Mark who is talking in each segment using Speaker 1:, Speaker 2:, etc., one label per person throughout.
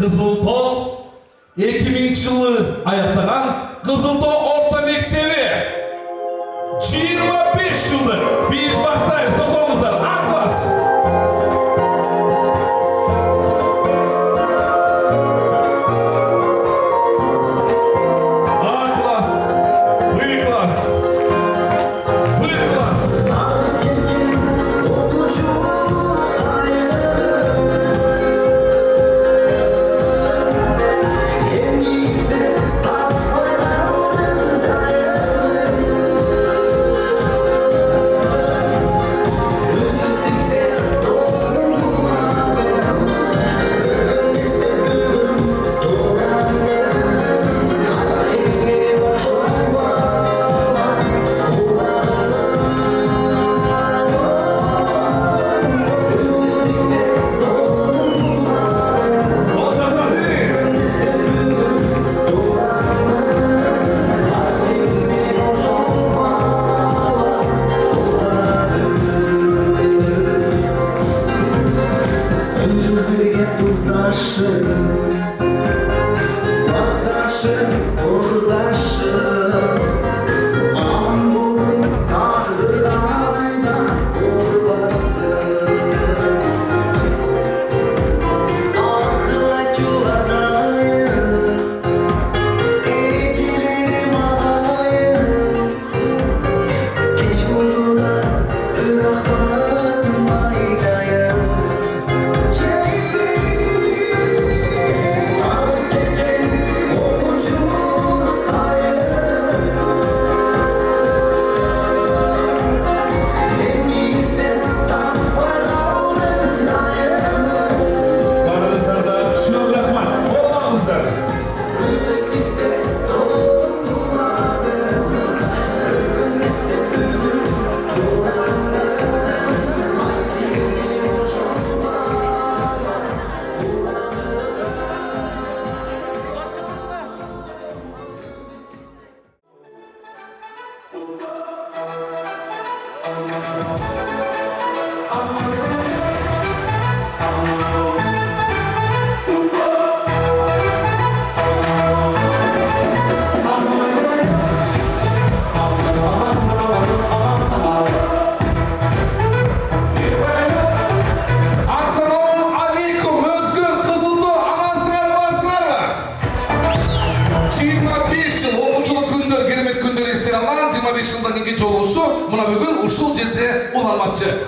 Speaker 1: Kızıltop 2000 жылы аяқтаған Kızıltop орта мектебі 25 жылдық. Biz başlayız. Dostlarınızlar. A класс.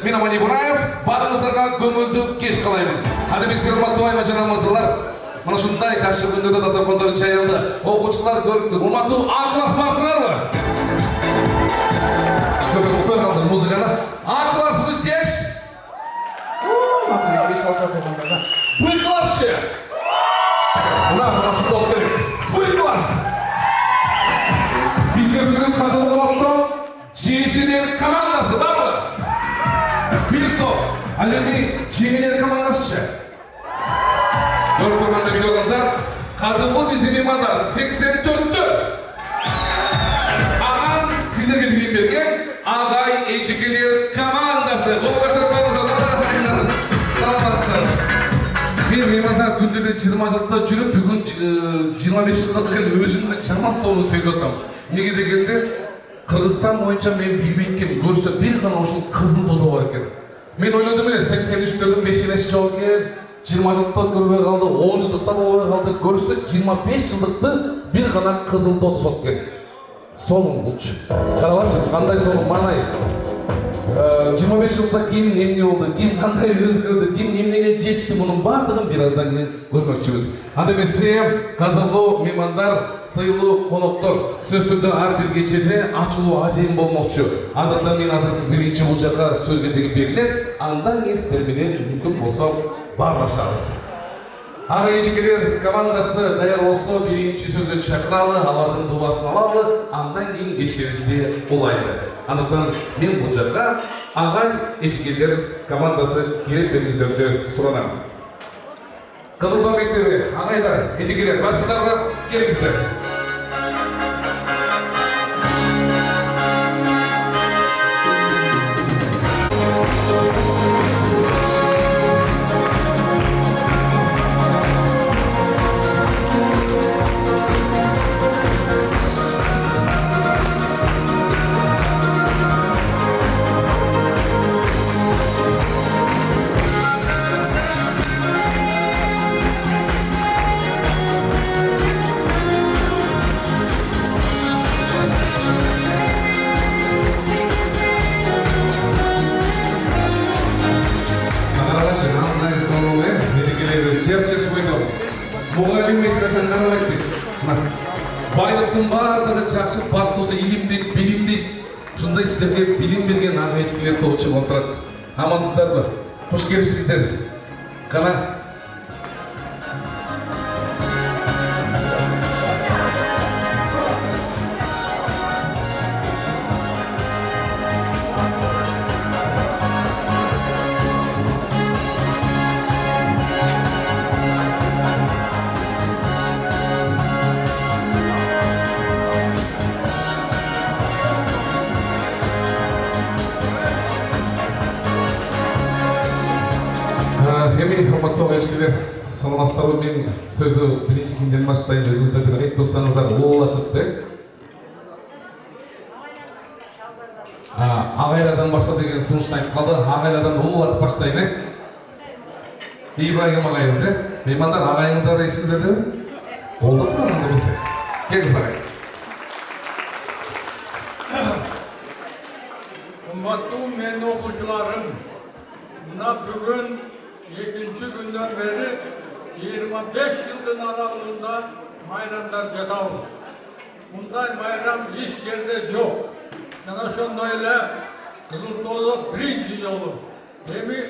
Speaker 1: Мен Аман Ибраев, барыңыздарға көңілді кеш қалаймын. Адемеске ұрматты байма жанамызылар. Мұна шындай жашы күндерді дастархандары жайылды. Оқушылар көрікті. Ұрматты А класс барсыңар ма? Көпір ұқпай қалды музыканы. А класс вы здесь? Вы класс ше? Мұна шындос керек. Вы класс! Бізге бүгін қатылды балтырау жеңістер командасы бар ма? Әлемнің жеңілер командасы ше. Көріп тұрғанда білуіңіздар, қатымғы бізде меймандар 84-ті. Аған сіздерге білім берген Ағай Ечекелер командасы. Бұл қатырып қалыңыздар. Мен меймандар күндерде 20 жылда жүріп, бүгін 25 жылда деген өзімді жаман соны сезіп отырмын. Неге дегенде, Қырғызстан бойынша мен білмейткен көрсе бір ғана үшін қызыл дода бар екен. Мен ойландым еле, 83-лердің 5-есі жау екен, 20 жылдықта көрбей қалды, 10 жылдықта болбай қалды, көрсе 25 жылдықты бір ғана қызыл дода соқ екен. Соның бұлшы. Қараларшы, қандай соның маңай. 25 жылда кем немне болды, кем қандай өзгерді, кем немнеге жетішті, бұның бардығын біраздан кейін көрмекшіміз. Адемесе, қадырлы меймандар, сыйлы қонақтар, сөз түрді әр бір кешеде ашылу ажиын болмақшы. Андықтан мен азырдың бірінші бұл жаққа сөз кезегі беріледі, андан кейін сіздерменен мүмкін болса барлашамыз. Ағай Ечекелер командасы даяр болса бірінші сөзді шақыралы, алардың дұбасын алалы, андан кейін кешерісте олайды. Андықтан мен бұл жаққа Ағай Ечекелер командасы келіп беріңіздерді сұранамын. Қызылтау мектебі, ағайдар, Ечекелер, басқаларға келіңіздер. жеп ойдым. Мұғалім ешқашан қарамайды дейді. Байлықтың барлығы жақсы, бар болса илім дейді, білім дейді. Сондай сіздерге білім берген аға ешкілер толчы отырады. Амансыздар ба? Қош келіпсіздер. Қана? Еми, құрметті ағайыншылар, саламатсыздар ғой. Мен сөзді бірінші кімден бастайын, өзіңіздер бір рет болсаңыздар, олатып бе? Ағайлардан башла деген сұнысын айтып қалды, ағайлардан олатып бастайын, Ибрагим ағайымыз, меймандар ағайыңыздар дейсіңіздер де? Қолдап тұрасың демесе. Келіңіз ағай.
Speaker 2: Қымбатты мен оқушыларым, мына бүгін екінші күннен бері 25 жылдың аралығында майрамдар жатауыз. Мұндай майрам еш жерде жоқ. Жана ошондой Кызылтоодо биринчи жолу. Эми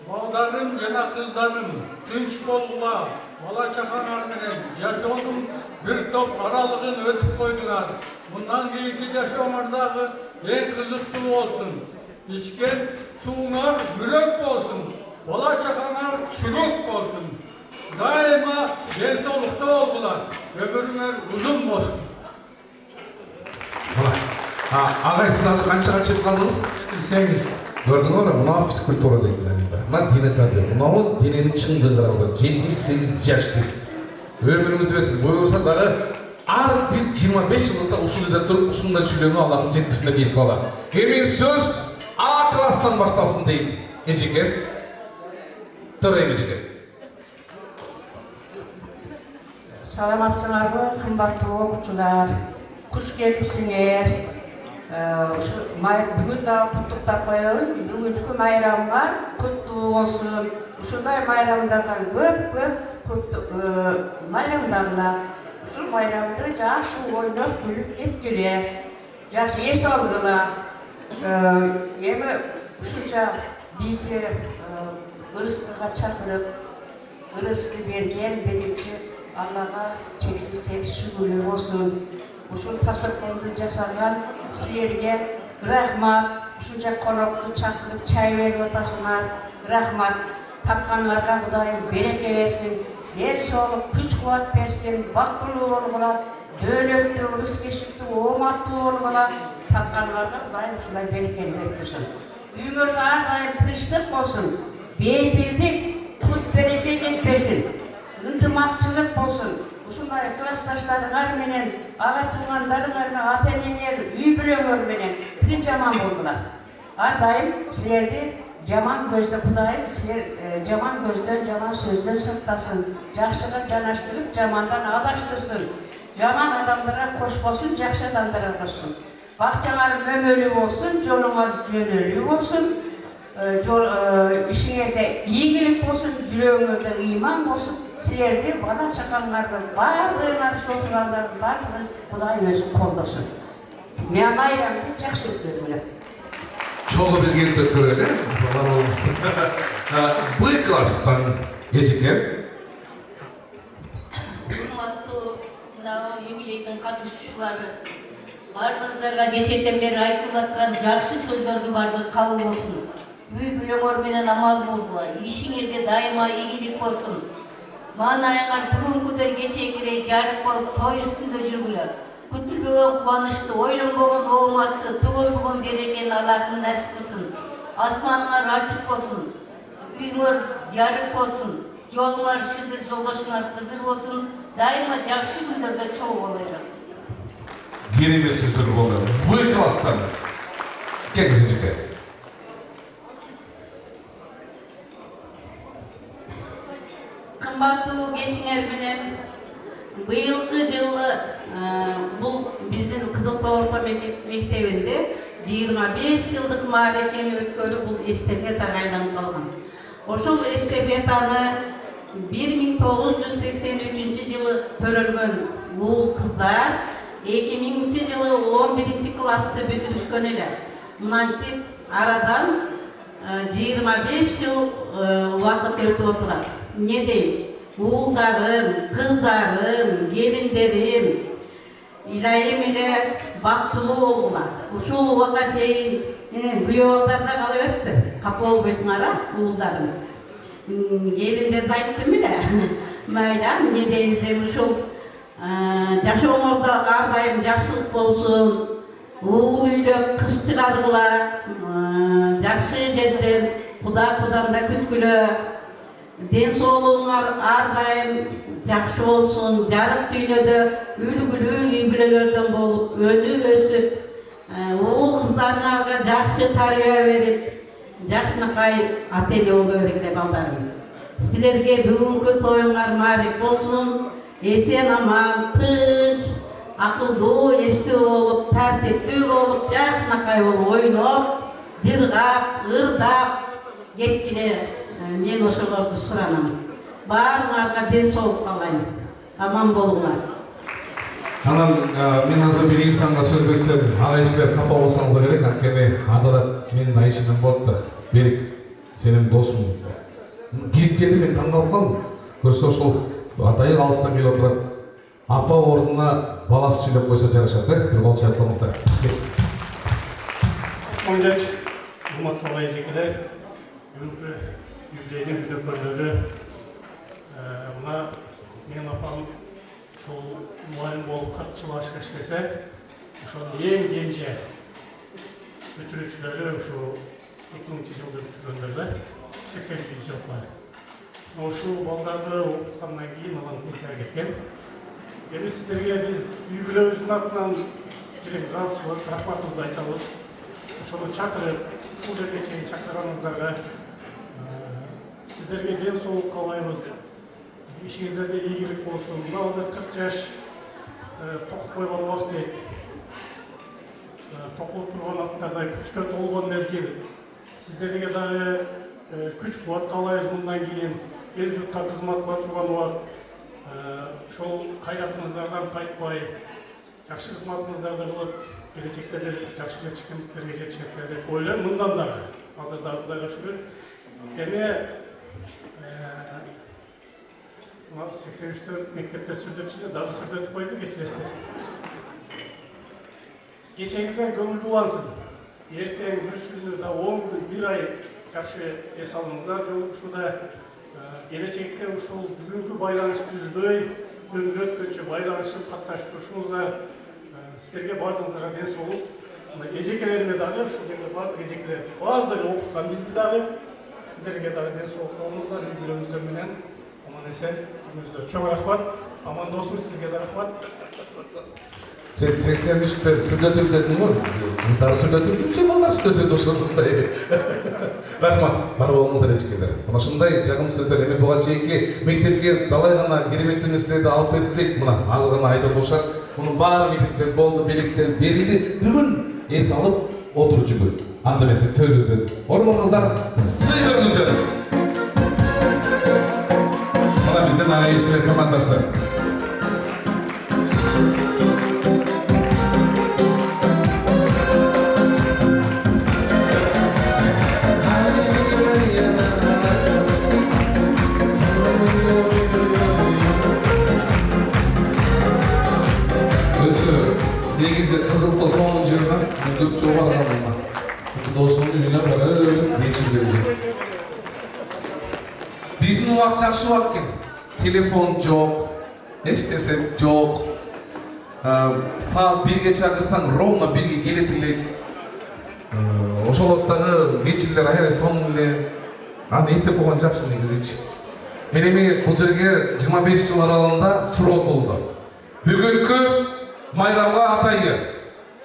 Speaker 2: балдарым жана кыздарым тынч болгула, бала чакаңар менен жашоонун бир топ аралыгын өтүп койдуңар. Мындан кийинки жашооңор дагы эң кызыктуу болсун. İçken suğunar mürek olsun, bala çakanar çürük olsun. Daima gençolukta oldular, ömürler uzun olsun.
Speaker 1: Ağay, siz azı kançaga çıkıp kaldınız?
Speaker 2: 8.
Speaker 1: Gördün mü? Muna fizikультура deydiler. Muna dine tabi. Muna dinenin çındığı kırıldı. 78 yaş değil. Ömrünüzü versin. Buyursa dağı ar bir 25 yılda usulüde durup usulünde söylüyorunu Allah'ın yetkisine bir kola. Emin söz A klastan başlasın deyin. Eceker. Töreyim Eceker.
Speaker 3: Саламатсыңар ғой, қымбатты оқушылар. Қош келіпсіңер. Бүгін дағы құттықтап қояйын. Бүгінгі майрамға құтты болсын. Ушундай майрамдардан көп майрамдарла. Ушул майрамды жакшы ойноп күлүп кеткиле. Жакшы эс алгыла. Эми ушунча бизди ырыскыга чакырып, ырыскы берген билимчи Аллага чексиз шүгүрлүү болсун. Ушул тастырконду жасаган силерге рахмат. Ушунча конокту чакырып чай берип атасыңар. Рахмат. Тапканларга Кудайым береке берсин. Эл соолук күч кубат берсин. Бактылуу болгула, дөөлөктүү, ырыс-кешиктүү, ооматтуу болгула. Тапканларга Кудайым ушулай берекени берип турсун. Үйүңөрдө ар дайым тынчтык болсун. Бейпилдик, кут береке кетпесин. Ынтымакчылык болсун. Ушундай классташтарыңар менен, ага туугандарыңар менен, ата-энеңер, үй бүлөңөр менен тынч аман болгула. Ар дайым силерди жаман көздөн Кудайым силер жаман көздөн, жаман сөздөн сактасын. Жакшыга жанаштырып, жамандан адаштырсын. Жаман адамдарга кошпосун, жакшы адамдарга кошсун. Бакчаңар мөмөлүү болсун, жолуңар жөнөлүү болсун. Ишиңерде ийгилик болсун, жүрөгүңөрдө ыйман болсун. Силерди бала чакаңарды баардыгыңар отургандардын баардыгын Кудай өзү колдосун. Мен майрамды жакшы өткөргүлө.
Speaker 1: Чогуу бергенди өткөрөлү, балдар болсун. Б класстан Ежеке.
Speaker 4: Урматтуу юбилейдин катышуучулары, бардыгыңарга кечээден бери айтылып аткан жакшы сөздөрдүн бардыгы кабыл болсун. Үй бүлөңөр менен амал болгула, ишиңерге дайыма ийгилик болсун. Маанайыңар бүгүнкүдөй кечээкидей жарык болуп, той үстүндө жүргүлө. Күтүлбөгөн кубанычты, ойлонбогон ооматты, түгөнбөгөн берекени Аллахым насип кылсын. Асманыңар ачык болсун, үйүңөр жарык болсун, жолуңар шыдыр, жолдошуңар кызыр болсун. Дайыма жакшы күндөрдө чогуу болойлор.
Speaker 1: Керемет сөздөр болду. В класстан. Келиңиз Ежеке.
Speaker 4: Кымбаттуу кетиңер менен быйылкы жылы бул биздин Кызылтоо орто мектебинде 25 жылдык мааракени өткөрүп бул эстафетага айланып калган.
Speaker 5: Ошол эстафетаны 1983 жылы төрөлгөн уул кыздар 2000 жылы 11 классты бүтүрүшкөн эле. Мынантип арадан 25 жыл убакыт өтүп отурат. Не дейм? Уулдарым, кыздарым, келиндерим илайым эле бактылуу болгула. Ушул убакка чейин күйөөңдар да калып өттү. Капа болбойсуңар а, уулдарым. Келиндерди айттым эле. Майда, не дейсем ушул жашооңордо ар дайым жакшылык болсун. Уул үйлөп кыз чыгаргыла. Жакшы жерден Кудан да күткүлө. Ден соолугуңар ар дайым жакшы болсун. Жарык дүйнөдө үлгүлүү үй бүлөлөрдөн болуп, өнүп өсүп, уул кыздарыңарга жакшы тарбия берип, жакшынакай ата-эне боло бергиле балдарым. Силерге бүгүнкү тоюңар маариф болсун, эсен аман, тынч, акылдуу, эстүү болуп, тартиптүү болуп, жакшынакай болуп, ойноп, жыргап, ырдап кеткиле. Мен ошолорду суранам. Баарыңарга ден соолук каалайм. Аман болуңар.
Speaker 1: Анан мен азыр бир инсанга сөз берсем, ага эчкилер капа болсоңуз керек, анткени анда да менин айшымым болот да. Берик, сенин досум. Кирип келди, мен таң калып калдым. Көрсө ошол атайы алыстан келип отурат. Апа ордуна баласы сүйлөп койсо жарашат, бир кол чалып коңуздар.
Speaker 6: Маңдач, урматтуу айжекелер, бүгүнкү юбилейдин бүлөкөрлөрү, мына менин апам ушул мугалим болуп 40 жыл ашык иштесе, ошонун эң кенже бүтүрүүчүлөрү ушул 2000 жылда бүтүргөндөр да, 83 жыл бар. Ушул балдарды окуткандан кийин анан пенсияга кеткен. Эми сиздерге биз үй бүлөбүздүн атынан келип ыраазычылык, рахматыбызды айтабыз. Ошону чакырып, ушул жерге чейин чакырганыңыздарга сиздерге ден соолук каалайбыз. Ишиңиздерде ийгилик болсун. Мына азыр 40 жаш токуп койгон убакыт дейт. Токулуп турган аттардай күчкө толгон мезгил. Сиздерге дагы күч кубат каалайбыз мындан кийин. Эл журтка кызмат кыла турган убакыт. Ошол кайратыңыздардан кайтпай, жакшы кызматыңыздарды кылып, келечекте жакшы жетишкендиктерге жетишесиздер деп ойлойм. Мындан дагы азыр дагы Кудайга шүгүр. Эми 83 мектепте сүрдөтчүлөр дагы сүрдөтүп койду, кечиресиздер. Кечеңиздер көңүл булансын. Эртең бир күнү да 10 күн, 1 ай жакшы эс алыңыздар. Ушуда келечекте ушул бүгүнкү байланышты үзбөй, өмүр өткөнчө байланышып катташып турушуңуздар сиздерге бардыгыңыздарга ден соолук. Эжекелериме дагы ушул жерде бардык эжекелер бардыгы окуткан бизди дагы сиздерге дагы ден соолук болуңуздар, үй бүлөңүздөр менен аман эсен жүрүңүздөр. Чоң рахмат. Аман досум, сизге да рахмат.
Speaker 1: Sen 83'te sürdötür dedin mi? Kızlar sürdötür, ballar sürdötür ошондой. Рахмат, бар болуңуздар эчкелер. Мына ушундай жагым сөздөр эми буга чейинки мектепке далай гана кереметтүү нерселерди алып бердик. Мына аз гана айтып отурушат. Мунун баары мектептер болду, белектер берилди. Бүгүн эс алып отурчу күн. Анда эмесе төрүбүздөн ормоңуздар, сыйдырыңыздар. Мына биздин ага эчкелер командасы. Негизи Кызылкы сонун жерден көп жол барганмын. Досумдун үйүнө барып, нечилерге. Биздин убакыт жакшы убакыт экен. Телефон жок, эч нерсе жок. Саат 1-ге чакырсаң, ровно 1-ге келет элек. Ошолоттогу кечилер аябай сонун эле. Аны эстеп койгон жакшы негизичи. Мен эми бул жерге 25 жыл аралыгында суроо толду. Бүгүнкү майрамга атайы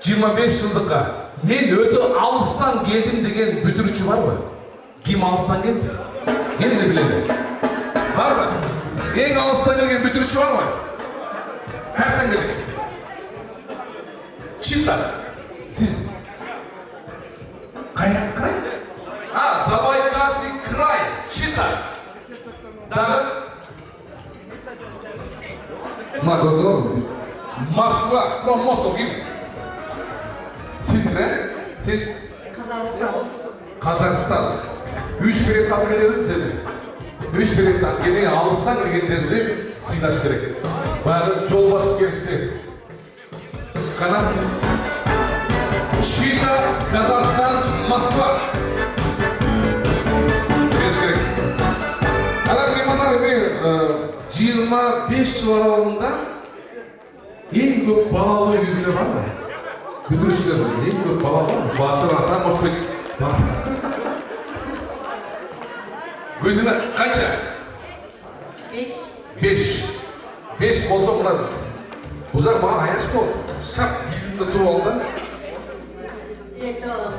Speaker 1: 25 жылдыкка мен өтө алыстан келдим деген бүтүрүүчү барбы? Ким алыстан келди? Келе билеби? Барбы? Эң алыстан келген бүтүрүүчү барбы? Каяктан келдик? Чында. Сиз каяк край? Забайкальский край. Чита. Дағы? Мына көрдіңіз бе? Москва, from Moscow, кім? Сіз не? Сіз? Қазақстан. Үш билет алып келеді сені. Үш билет алып келген алыстан келгендерді сыйлаш керек. Бәрі жол басып келісті. Қана? Чита, Казахстан, Москва. Келіш керек. Алар меймандар, 25 жыл аралығында ең көп балалы үйіне бар ма? Бітірушілер ең көп бала бар ма? Батыр ата, может быть, батыр. Өзіне қанша? 5 болса бұлар. Бұзар маған аяш болды. Шап елінде тұрып алды.
Speaker 4: 7 балам.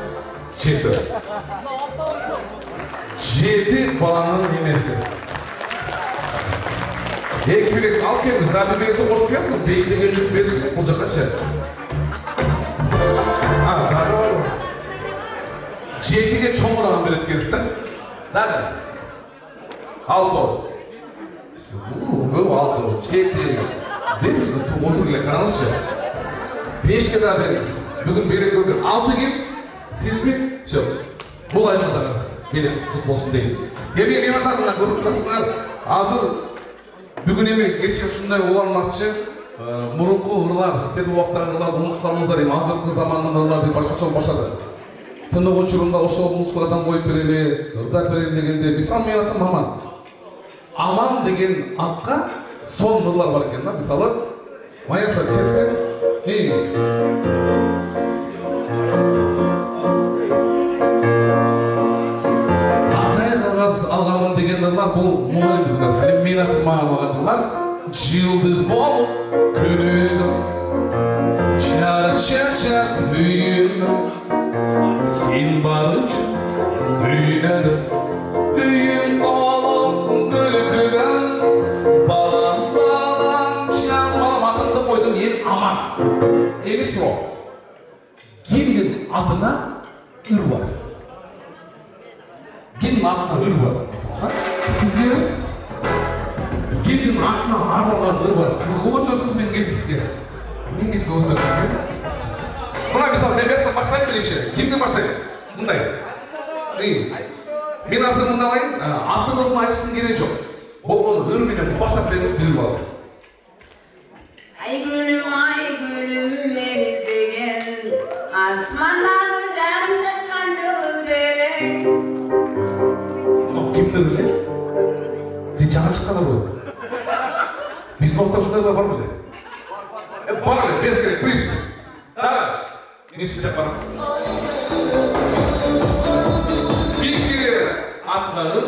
Speaker 1: 7 баланың немесі. 2 билет алып келіңіз, бір билетті қосып келіңіз, 5 деген жүк берсін, бұл жаққа ше. Дағы бар ма? 7-ге чоңыраған билет келсін, да? Дағы? 6. Көп 6, 7. Беріңіз, отырғыле қараңыз ше. 5-ге да беріңіз. Бүгін билет көрген 6 кем, сіз бе? Жоқ. Бұл аймақтағы билет құт болсын дейін. Еме меймандарына көріп тұрасыңдар, азыр бүгін еме кеше ұшындай оланмақшы, мұрынқы ұрлар, спет уақыттағы ұрларды ұмыт қалыңыздар ем, азырқы заманның ұрлар бір башқаша башады. Тынық ұшырымда ошол музыкадан қойып берелі, ұрдап берелі дегенде, мисал мен атым Аман. Аман деген атқа сон ұрлар бар екен, мысалы, маяса чертсең, алғанмын деген нұрлар бұл мұғалімдіктер. Әлі мен атым маған алған нұрлар жылдыз болып күнігім, чат үйімім, сен бар үшін үйнедім, үйім қолым күлкігім, балам, жан балам атымды қойдым ел аман. Емес сұрақ, кімнің атына үр бар? Кімнің атына үр бар? Сізге кімнің атына арналған үр бар? Сіз өтірдіңіз мен келдіңізге. Мен кезге өтірдім. Мұна мысалы, мен бәрттен баштайын білейінші. Кімден баштайын? Мұндай. Мен азыр мұнда алайын, атыңызын айтыштың керек жоқ. Бұл оны үрменен бастап беріңіз біліп аласың.
Speaker 7: Ay gülüm men izlegen, asmandan canım çaçkan yıldız beren.
Speaker 1: Kimdir bile? Canı çıkanlar bu. Biz nokta şurada var mı? Var mı? Bez gerek, please. Ne size var? Bir kere atları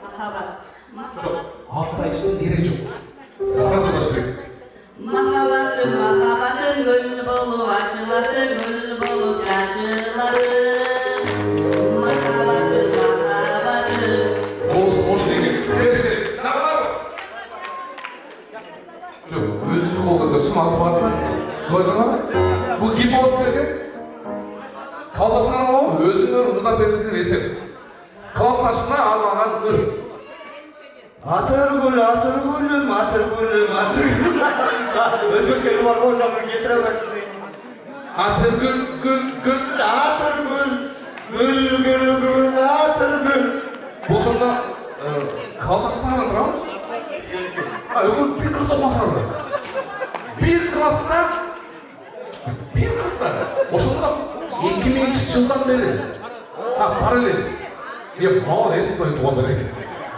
Speaker 4: Mahabat.
Speaker 1: çok. Altta için gerek yok. Sana da başlayın.
Speaker 7: Mahabatın gül bulup açılasın, gül bulup açılasın. Mahabatın.
Speaker 1: Boş değil. Bez gerek. Ne var? Çok. Özsüz oldu. Sım alıp varsan. Gördün mü? Bu kim olsun dedi? Kalsasına ne oldu? Özünü ırda bezini resim. Kalsasına almadan ır.
Speaker 8: Atır gülüm. Özbek seni var olsam getiremem sizi.
Speaker 1: Atır gül.
Speaker 8: Atır gül.
Speaker 1: Bu sonunda kalsasına ne duram? Ögül bir kız olmasın orada. Bir klasta. O sonunda 2000 yıldan beri. Paralel. Bir mal eski koyun tuğan beri.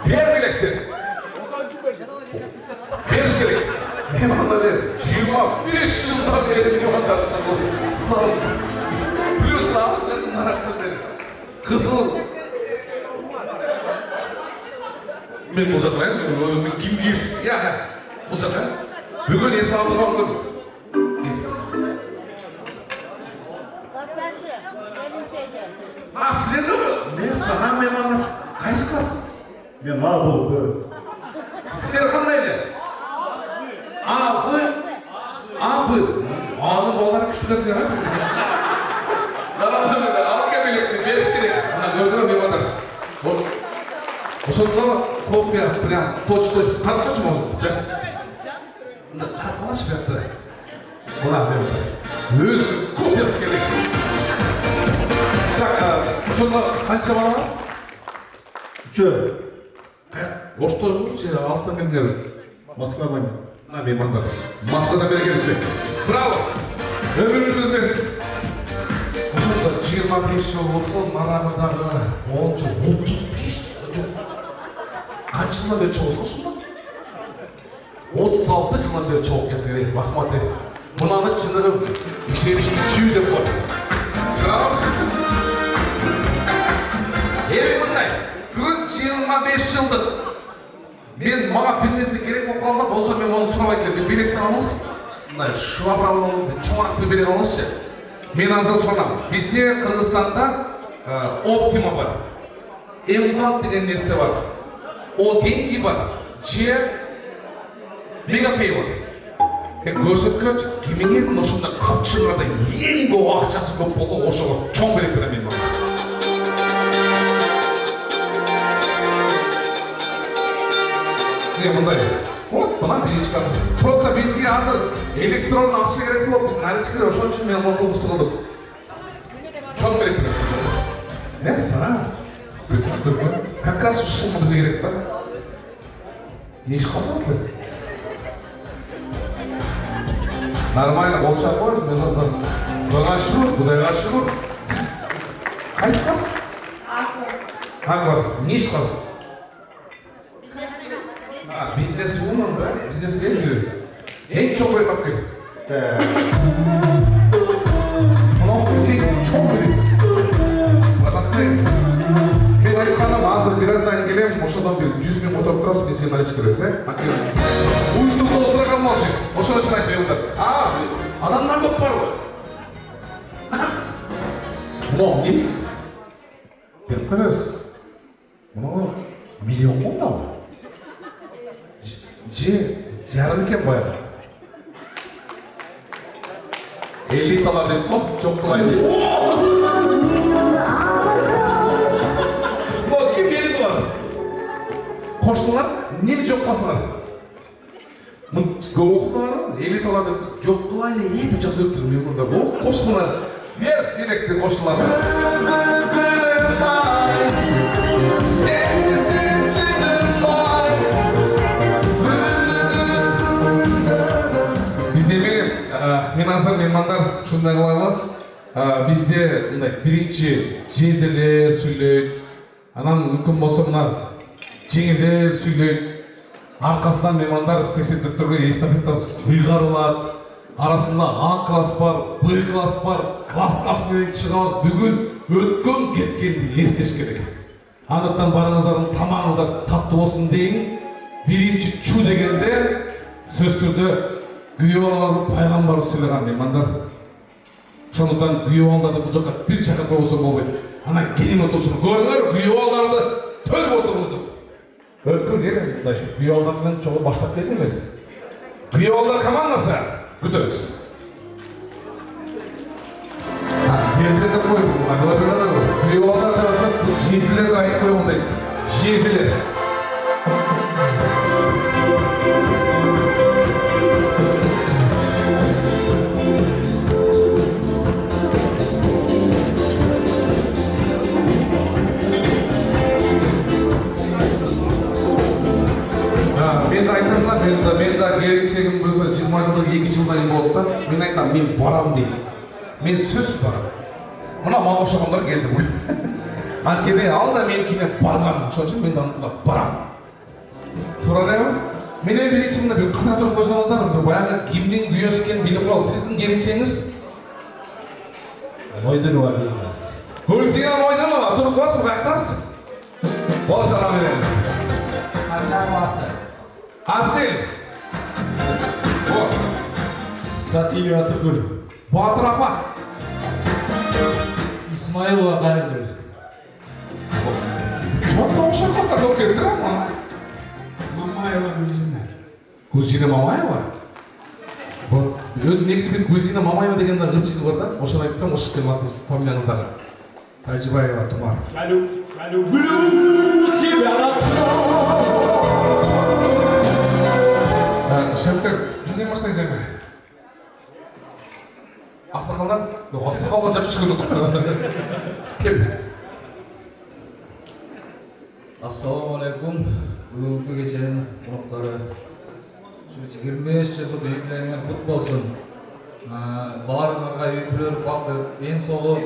Speaker 1: Diğer bilektir. Beş gerek. Meymanları 25 yıldan beri meyman tartışan oldu. Sağ olun. Plus sağ olun senin naraklı beri. Kızıl. Ben bozatlayayım. Ben kim giyiş? Ya. Bozatlayayım. Bugün hesabı var mı? Sizler de mi? Ne sana meymanlar? Kaysı klas?
Speaker 8: Ben mal bu.
Speaker 1: Sizler kandaydı? Abi. Ağanın boğaları küçüklesin ya. Al kemelekti, beş gerek. Gördün mü meymanlar? ошондо копия прям точно карткачы болду. Мында карткалач жатты. Мына мен өз копиясы керек. Так, ошондо канча бала?
Speaker 8: 3.
Speaker 1: Оштойгу же алыстан келгендер.
Speaker 8: Москвадан.
Speaker 1: Мына меймандар. Москвадан бери келишти. Браво! Өмүрүңүз берсин. Ошондо 25 жыл болсо, манагы дагы 10 жыл, 35 жыл. Канча жылдан бери чогуу ошондо? 36 жылдан бери чогуу келсе керек, рахмат. Мынаны чыныгы ишеничти сүйүү деп кой. Браво! Мындай, бүгүн 25 жылдык. Мен мага бир нерсе керек болуп калды, болсо мен оны сурабайт элем. Мен билетти алыңыз. Мындай швабра чоңураак бир бере алыңызчы. Мен азыр суранам. Бизде Кыргызстанда Оптима бар. М-банк деген нерсе бар. О деньги бар. Же Мегапей бар. Көрсөткөчү кимиңердин ошондой капчыгында эң көп акчасы көп болсо ошого чоң берип берем мен. Мындай. Вот, мына биринчи карта. Просто бизге азыр электронный акча керек болуп, биз наличка ошон үчүн мен муну кылдым. Чоң керек. Сага. Как раз ушу сумма бизге керек да. Не иш калсаңыздар? Нормально болчак кой, мен Кудайга шүгүр. Кайсы класс? А класс. Не иш каласыз? Бизнес-вумен, да? Бизнес-мен жүрек. Ең чоң керек алып кел. Мынау ең чоң керек. Мен айтқаным азыр бираздан келем, ошондон бир 100 000 отуруп турасыз, мен сени наличка бересиз, Уюштук толтура калмакчы. Ошон үчүн айтып жатат. Адамдар көп бар го. Мынау не? Берип коебуз. Мынау миллион мундабы? Жарым екен баяғы. Элиталар деп қой, жоқ қылайды. Бұл кім элиталар? Қошылар, нені жоқ қасылар? Оқылар, элиталар деп жоқ қылайды, еді жақсы өттір. Мен мұнда бұл қошылар, бер електі қошылар. Мен азыр меймандар ушундай кылайлы. Бизде мындай биринчи жезделер сүйлөйт. Анан мүмкүн болсо мына жеңелер сүйлөйт. Аркасынан меймандар 84-гө эстафета ыйгарылат. Арасында А класс бар, Б класс бар, класс менен чыгабыз. Бүгүн өткөн кеткенди эстеш керек. Андыктан барыңыздар, тамагыңыздар таттуу болсун дейин. Биринчи чу дегенде сөз түрдө күйөө балаларды пайгамбар сыйлаган меймандар. Ошондуктан күйөө балдарды бул жака бир чакырып койсо болбойт. Анан кийин отурсун. Көрүңөр, күйөө балдарды төр отургуздук. Өткөн керек мындай. Күйөө балдар менен чогуу баштап кетели. Күйөө балдар командасы күтөбүз. Жездерди коюп, күйөө балдар жездилерди айтып коюңуз дейт. Жездилер. Мен да келіншегім болса 20 жылдық 2 жылдан кейін болды да, мен айтам, мен барам деймін. Мен сөз барам. Мына маған ұқсағандар келді бүгін. Анткени ал да менікіне барған. Ошон үчүн мен да барам. Тура дейби? Менен биринчи мында бир кана туруп койсоңуздар, баягы кимдин күйөөсү экенин билип калып, сиздин келинчегиңиз
Speaker 8: Мойдунова Гүлзина.
Speaker 1: Гүлзина Мойдунова, туруп коесуң, каяктансың? Кол чала менен.
Speaker 9: Канча классы?
Speaker 1: Асел. Вот.
Speaker 9: Сатилова Тургүл.
Speaker 1: Батыр апа.
Speaker 9: Исмаилова Кайыргүл.
Speaker 1: Çok da okşak olsa çok ettir ama.
Speaker 9: Мамаева Гүлзина.
Speaker 1: Гүлзина Мамаева. Вот. Өзі негізі бір Гүлзина Мамаева деген де ырчыз бар да. Ошаны айтпам, осы шыққан фамилияңыздағы.
Speaker 9: Тажибаева Тумар.
Speaker 6: Шалю.
Speaker 1: Şevket, kimden başlayacağım? Aksakaldan, aksakaldan capı çıkıyorduk. Kemiz.
Speaker 10: Assalamualaikum. Бүгінгі кешенің қонақтары. 25 жылғы үйленген құт болсын. Барлығыңарға үйленіп бақты ден соғып,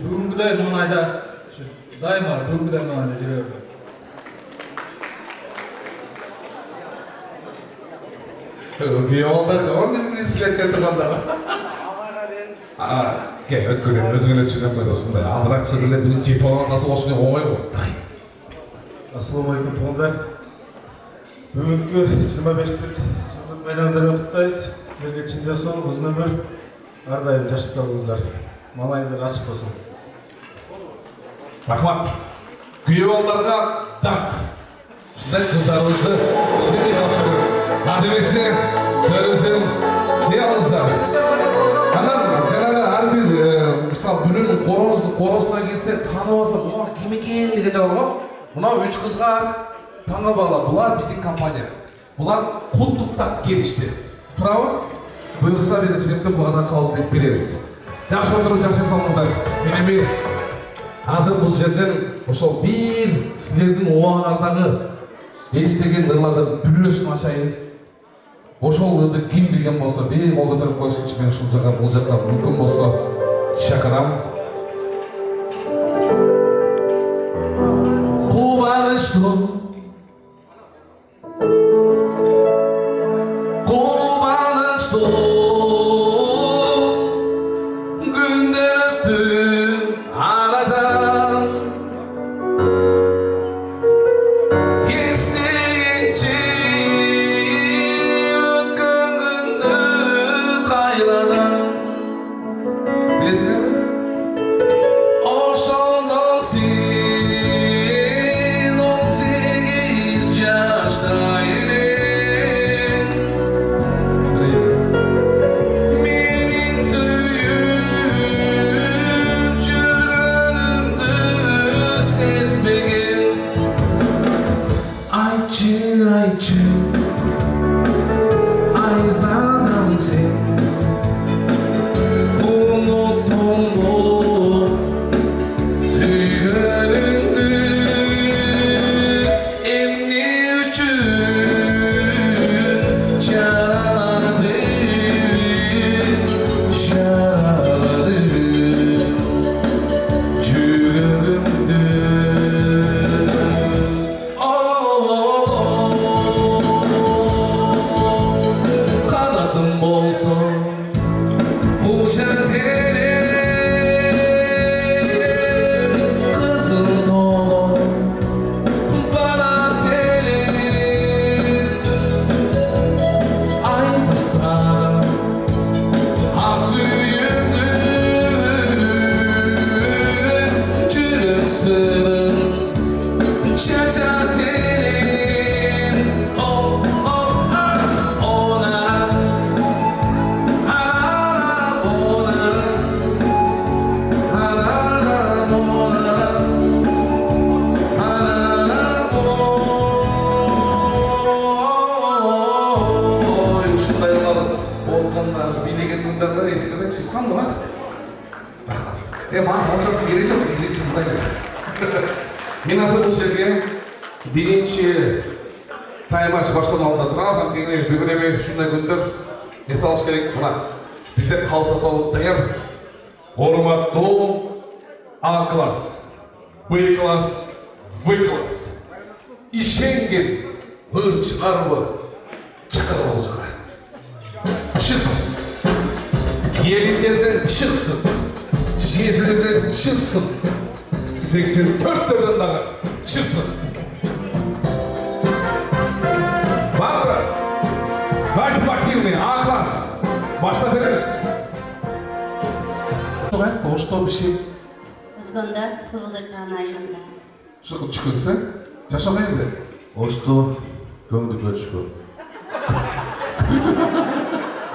Speaker 10: бүгінгідей маңайда, дайыма бүгінгідей маңайда жүре берді.
Speaker 1: Күйеуалдар орын бірін сілеткен тұрғандар. Кей, өткөлем, өзіңеле сөйлем қойды осындай. Амырақ сөйлем, бүгін жетіп алған тасы осындай оңай ғой.
Speaker 8: Ассалаумағалейкум туғандар. Бүгінгі 25-тік жылдық байрамыңыздармен құттықтаймыз. Сіздерге чынде соң ұзын өмір, әрдайым жашып қалыңыздар. Малайыңыздар ашық болсын.
Speaker 1: Рахмат. Күйеуалдарға даңқ. Шындай қыздарыңызды шене қапшырын. Адемесен, төресен, сиялыңыздар. Анан жаңағы әрбір мысалы бүлінің қорасына келсе танып алса, бұлар кім екен дегенде бар ғой. Мынау 3 қызға таңғалып алып, бұлар біздің компания. Бұлар құттықтап келішті. Туралы бұйырса берген себепті бұлардан қалдырып береміз. Жақсы отырып жақсы салыңыздар. Менемен азыр бұл жерден ошол бір сіздердің оңаңардағы естеген ырлардың бүлөсін ашайын. Ошол ырды ким билген болсо, бей кол көтөрүп койсунчу, мен ушул жака бул жака мүмкүн болсо чакырам. Кубанычтуу күндөр өттү арадан эстегенче өткөн күндү кайрадан билесиңерби? Ошондо сен 18 жашта элең. Менин сүйүп жүргөнүмдү сезбеген. Айтчы, айтчы, айзадам сен. Уnuttun süyönündü emni üçün şaradı çürümdü. Kanadım bolsun uçar telim, kızıl dolu bana telim. Aynı sana asuyumdu, çürük sırrın şaşa telim. Oh, oh, ah, ona билеген күндерді ескіден шыққан ғой. Маған оншасы керек жоқ, кезесі мұндай. Мен азыр бұл жерге бірінші таймаш баштан алдында тұрасам дегенде бүгінеме шындай күндер ес алыш керек. Мына біздер қалыптау даяр. Орматтуу А класс, Б класс, В класс. Ишенген ыр шығарбы чакырып ол жаққа. Шықсын. Еліндерден шықсын. Жезілерден шықсын. 84-төрден дағы шықсын. Бабы, ваш спортивный А класс. Başta veririz. Oşta bir şey.
Speaker 4: Ызгонда Кызылдырган айылында.
Speaker 1: Шығып түшкөнсең, жашамай енді.
Speaker 8: Ошто көңдүкө түшкөн.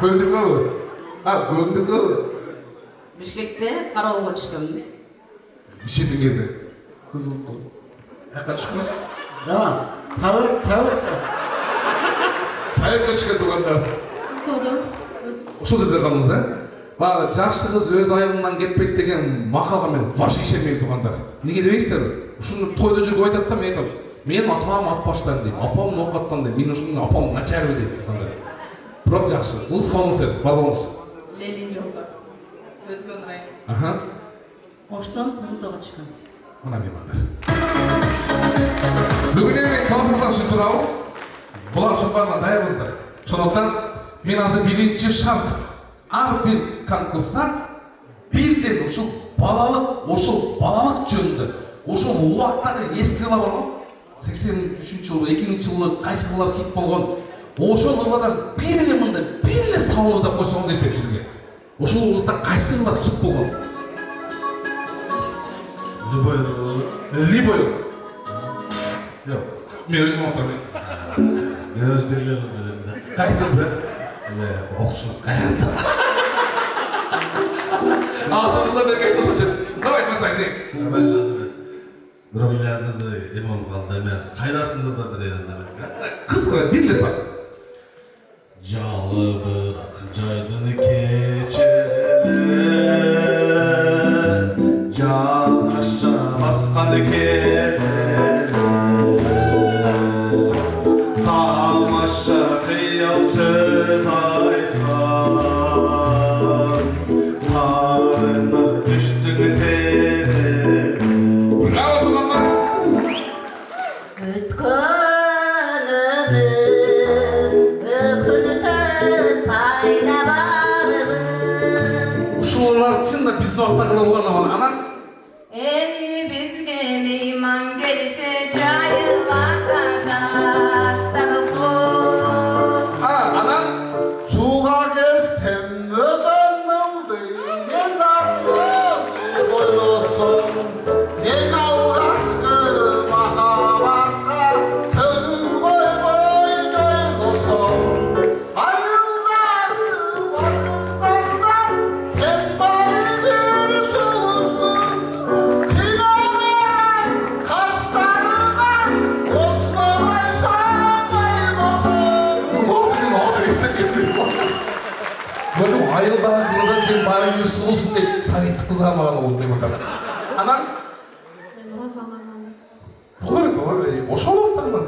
Speaker 1: Көңдүкө? Көңдүкө?
Speaker 7: Бишкекте кароолго түшкөнмүн.
Speaker 1: Бишеден келді. Қызыл тұл. Әққа түшкөнсің?
Speaker 8: Яма, сабык.
Speaker 1: Қайыққа ішкен туғандар. Ушул жерде қалыңыз, Бағы жакшы кыз өз айылынан кетпейт деген мақалға мен вообще ишенбейм туғандар. Неге дебейсіздер? Ушуну тойда жүріп айтат да мен айтам. Мен атам атпаштан дейм, апам ноқаттан дейм, мен ушунун апам начарбы дейм туғандар. Бирок жакшы, бул сонун сөз, бар болуңуз.
Speaker 7: Ленин жолда. Өзгөн рай.
Speaker 1: Аха.
Speaker 7: Оштон Кызылтауга түшкөн.
Speaker 1: Мына меймандар. Бүгін мен конкурстан туралы бұлар жобарына дайынбыздар. Сондықтан мен азыр биринчи шарт ар бир конкурсант бирден ушул балалык жөнүндө ошол убактагы эскилар бар го 83 жылы 2000 жылы кайсы жылдар хит болгон ошол ылардан бир эле мындай бир эле салуу деп койсоңуз десек бизге ошол убакта кайсы ылар хит болгон любой
Speaker 8: Yok.
Speaker 1: мен өзүм отурмун
Speaker 8: Ben öz birileri bilirim de.
Speaker 1: кайсы бир
Speaker 8: Okçuluk kayanda.
Speaker 1: Ağzımda da geçti saçın. Давай başlayın.
Speaker 8: Ben yazdım. Bırak yazdım da imam kaldı hemen. Kaydasındır da bir yerinde demek.
Speaker 1: Kız kıra bir de sak.
Speaker 8: Calı bırak caydını keçeler. Can aşağı baskanı kezeler. Tam aşağı kıyal söz aysan. Tarına düştün tezer.
Speaker 1: Bravo tuğanlar. Uşular çınla bizde ortaklar olan ama anan.
Speaker 7: Eli bizge meyman gelse cayılarda dastanı koy.
Speaker 1: Anan.
Speaker 11: Suğa gelsem özümün değmen aklım boylusun. En algaçkı mahabatta könül koyboy joylusun. Ayılдағы bakızlardan sen bari bir sulusun. Çiğnağın kaşlarına osmamay sanmay bosun.
Speaker 1: Bu benim ağzı istek etmiyor. Bakın ayılдағы kızıdan sen bari bir sulusun deyip saniyetli kızarmagan oldu meymanlar. Anan. Olur ki olur. Oşal ortak var.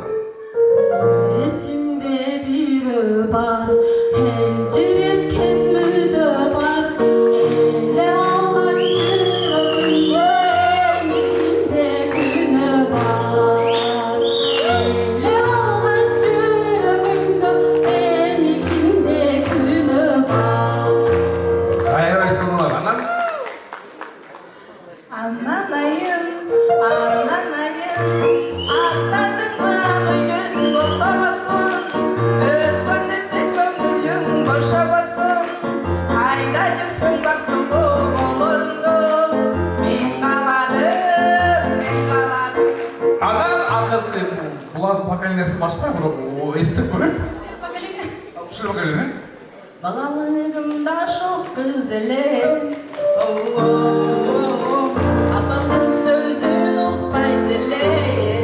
Speaker 7: Esimde biri var, hencir etken müdü var. Ele aldan cırgında emikinde günü var. Ele aldan cırgında emikinde günü var.
Speaker 1: Hayır ayısınlar anan.
Speaker 7: Ananayım, atladın mı gün boşamasın. Ötken destek gönlün boşamasın. Hayda yüksün baktım bu olurdu. Ben kaladım.
Speaker 1: Anan akırkı. Buların pakalинesi başka mı? O estek böyle. Şöyle bakalım ne?
Speaker 7: Balalarımda çok güzelim. Abalın sözünü uğraydılayım.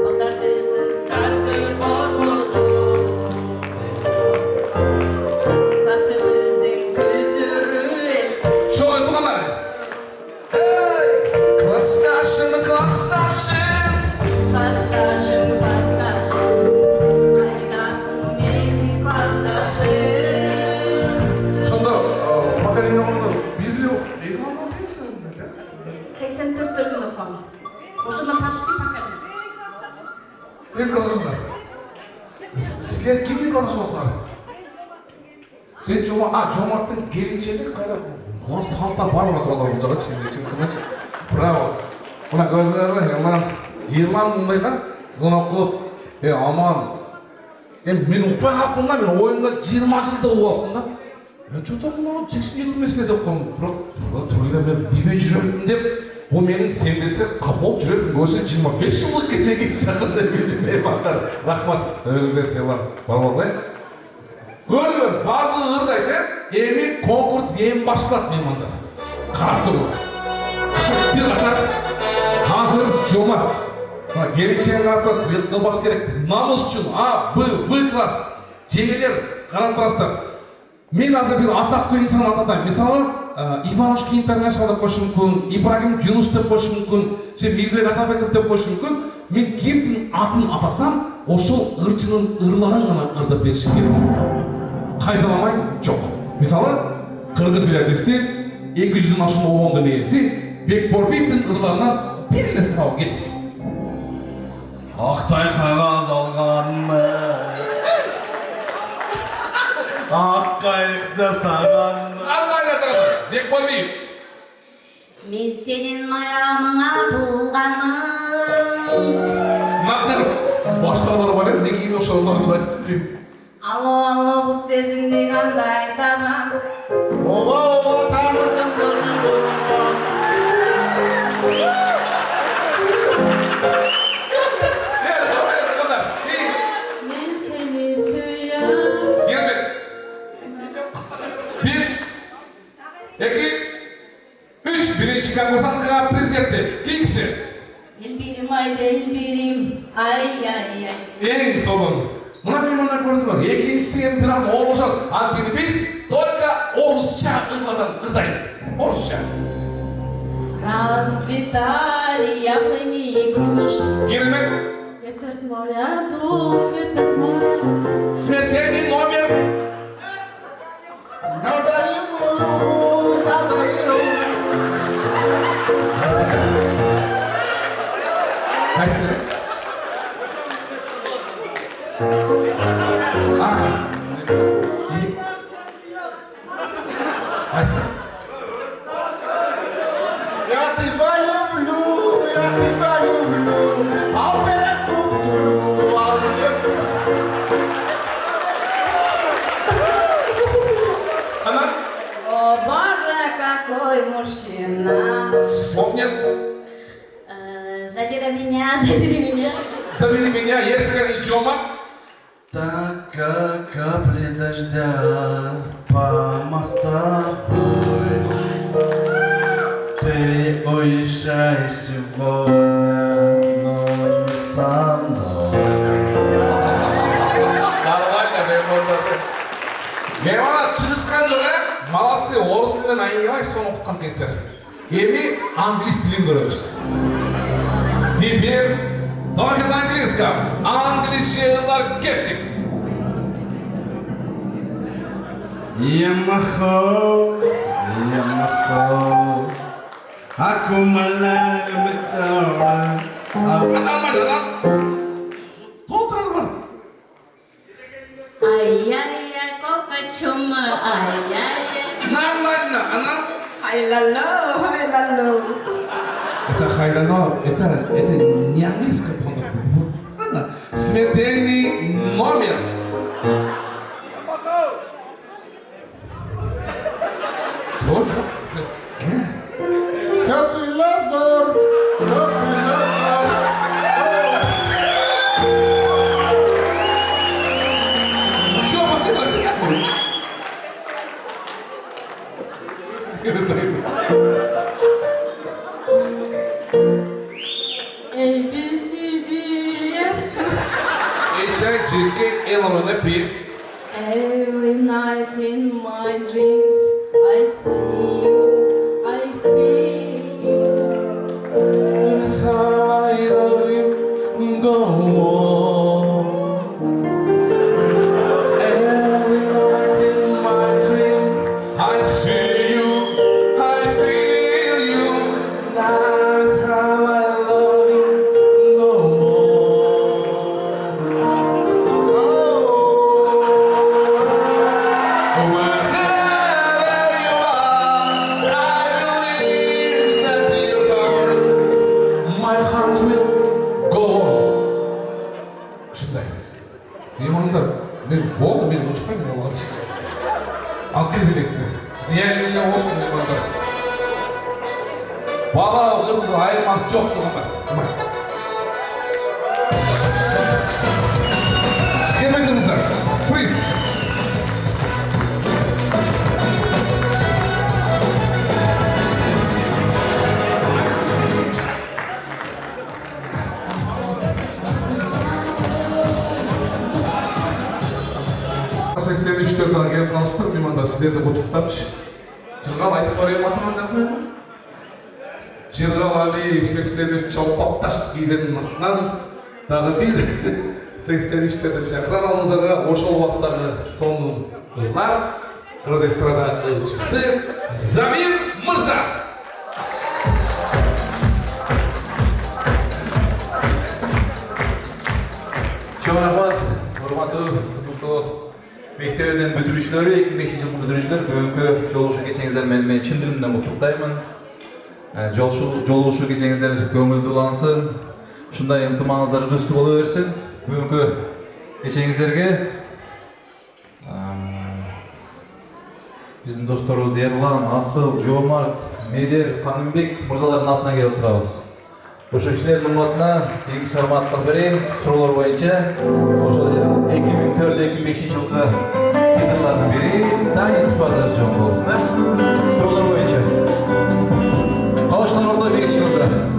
Speaker 7: Baldardı kızdardı korkudum. Saçımızın gözürü el.
Speaker 1: Şöyle tuğanlar. Klastaşın.
Speaker 7: Klastaşım. Kaynasın benim klastaşım.
Speaker 1: Şunda pakalini oldu. Bir bile yok. Neyi anlatıyorsun?
Speaker 7: 84 türlü yapalım. Boşuna paşlı bakalım.
Speaker 1: Sen kalışsınlar. Sizler kimlik kalışmasınlar? Sen Жомарттың келіншегі қайда? Мына салта бар ма тұрғандар бұл жаққа чын қымет. Браво. Мына көрдіңіздер ерлан мындай да звонок қылып, аман. Мен ұқпай қалыппын да, мен ойымда 20 жылда ұғаппын да. Что-то мынау 87 меселе деп қалдым. Бірақ түрлі мен билбей жүремін деп, бұл менің сен десе қапол жүремін көрсе 25 жылы келеген жақында білдім меймандар. Рахмат. Ерлан бар болғай. Көрдіңіз, барлығы ырдайды, емен конкурс ең başlat меймандар. Қарап тұрыңдар. Bir қатар hazır Жомарт. Geleceğin artık kılbas gerek. Namus için A, B, V klas. Жеңелер, қаратырастар. Мен азыр bir атақты инсан ататайын. Мысалы, Ивановский International деп қойшы мүмкін, Ибрагим Юнус деп қойшы мүмкін, Мирбек Атабеков деп қойшы мүмкін. Мен кімдің атын атасам, ошол ырчынын ырларын ғана ырдап берішім керек. Қайталамай, жоқ. Мысалы, Қырғыз Елдесте 200-ден ашын оғындың иесі Бекборбектің ырларынан bir елес тауып кеттік.
Speaker 11: Ақтай қағаз алғанмын, ақ қайық жасағанмын.
Speaker 1: Ардайлатады, Бекборбек.
Speaker 4: Мен сенің майрамыңа туылғанмын.
Speaker 1: Нақтыр, башқалары бар еді, неге мен ошаларды айтып білеймін.
Speaker 7: Алло, бұл сезімді қандай табам.
Speaker 11: Оба таныдым жүрегімнен.
Speaker 7: Мен сені сүйем.
Speaker 1: Geldi. Bir, iki, üç. Birinci konkursantıға приз кетті. Кейгісі.
Speaker 4: Елберім айды, елберім, ай.
Speaker 1: Ең соның. Мына мен мына көрді бар. Екіншісі енді biraz орысша. Антені біз только орысша ырладан ырдаймыз. Орысша.
Speaker 7: Расцветали яблони и груши.
Speaker 1: Керемет.
Speaker 7: Ветер с моря дул, ветер с моря дул.
Speaker 1: Смертельный номер. Қайсы? Қайсы?
Speaker 11: Я тебя люблю, ал берем туп-туру, ал берем туп-туру.
Speaker 1: Она?
Speaker 7: О, Боже, какой мужчина.
Speaker 1: Слов нет.
Speaker 4: Забери меня, забери меня.
Speaker 1: Забери меня, есть такая идиома.
Speaker 11: Так как капли дождя по мостовой, ты уезжай сегодня, но не со мной.
Speaker 1: Нормально, Бекборбек. Мен бала шығысқан жылы, молодцы, орыс тілінен айнемай соны оқытқан тестер. Енді англис тілін көреміз. Теперь только на английском. Английшылар кеттік.
Speaker 11: Ямахо, ямасо, акумалар металла.
Speaker 1: Нормально, да? Толтырады бар.
Speaker 4: Ай-яй-яй, кокачума, ай-яй-яй.
Speaker 1: Нормально, она...
Speaker 7: Хайлало.
Speaker 1: Это хайдано, это не английское, по-моему. Ладно, смертельный номер. Что?
Speaker 11: Köpülözler, köpülözler.
Speaker 1: Что вы делаете?
Speaker 7: Every night in my dreams I see you, I feel you.
Speaker 1: Bala kız ayırmaz çok kadar. Gelmedinizler. Freeze. сіздерді құттықтапшы. Жырғал айтып барайын атамандар қойма. Жырғал Алиев 83 Чалпақташскийдің атынан дағы бір 83-терді шақыран алыңыздарға ошол уақыттағы соңғы жылдар эстрада өлшісі Замир Мырза.
Speaker 12: Чоң рахмат, урматтуу Кызылтоо мектебинин бүтүрүүчүлөрү, 2005 жылкы бүтүрүүчүлөр, бүгүнкү жолугушуу кечеңиздер менен мен чын дилимден куттуктаймын. Жолугушуу кечеңиздер көңүлдүү улансын, ушундай ынтымагыңыздар ырыстуу боло берсин. Бүгүнкү кечеңиздерге биздин досторубуз Ерлан, Асыл, Жоомарт, Медер, Канымбек мырзалардын атынан келип турабыз. Ошо кишилердин атына эң шарматтык беребиз. Суроолор боюнча ошол 2004-2005 жылкы титрлардын бири танец подождем болсун. Суроолор боюнча калыштар ордо бекичиңиздер.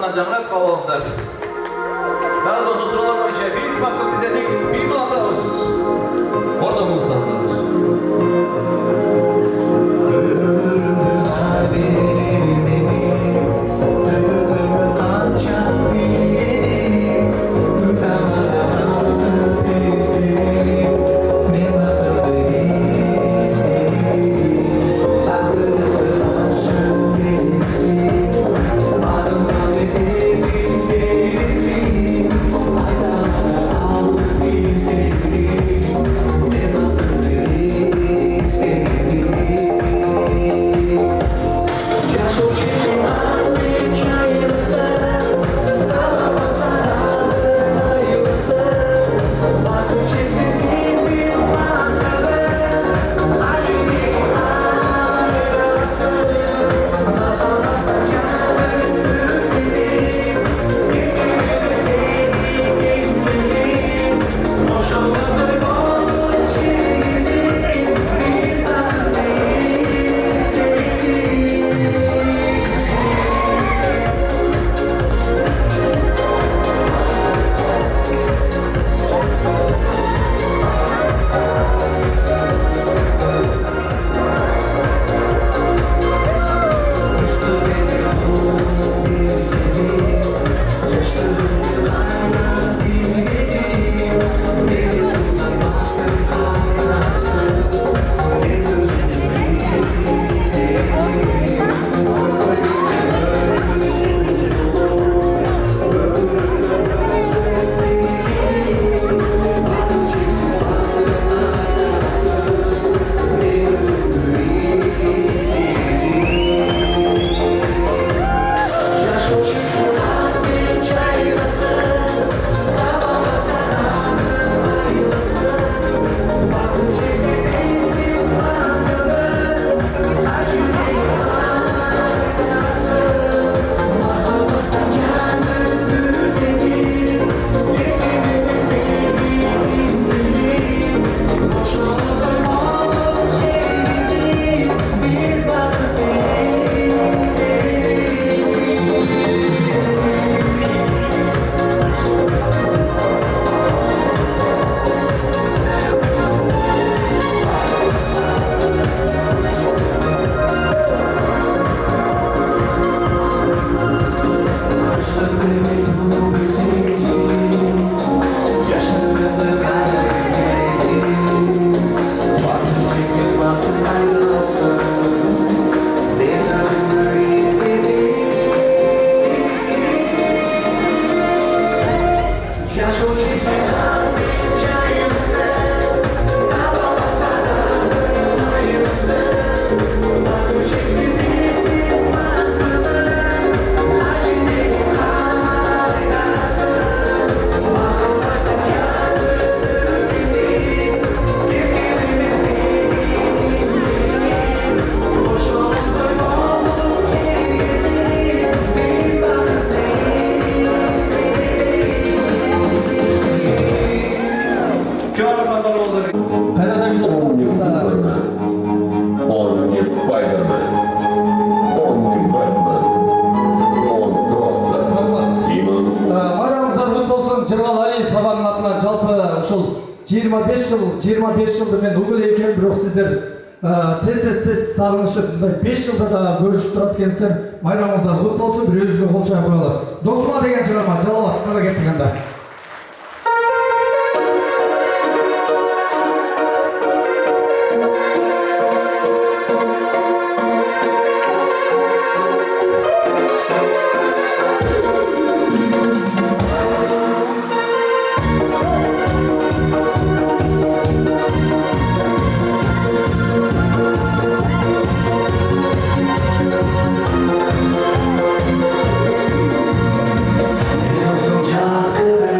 Speaker 12: атынан жаңырат кабыл алыңыздар. Дагы да осы суроолор боюнча биз бакыт изедик. 1 миң атабыз. Ортомузда азыр.
Speaker 9: Сабаның атынан жалпы ушул 25 жылды мен угул экен, бирок сиздер тез сагынышып 5 жылда да көрүшүп турат экенсиздер. Майрамыңыздар кут болсун, бир өзүбүзгө кол чаап коелу. Досума деген чыгарма Жалалат кара кеттик анда.
Speaker 11: Çakır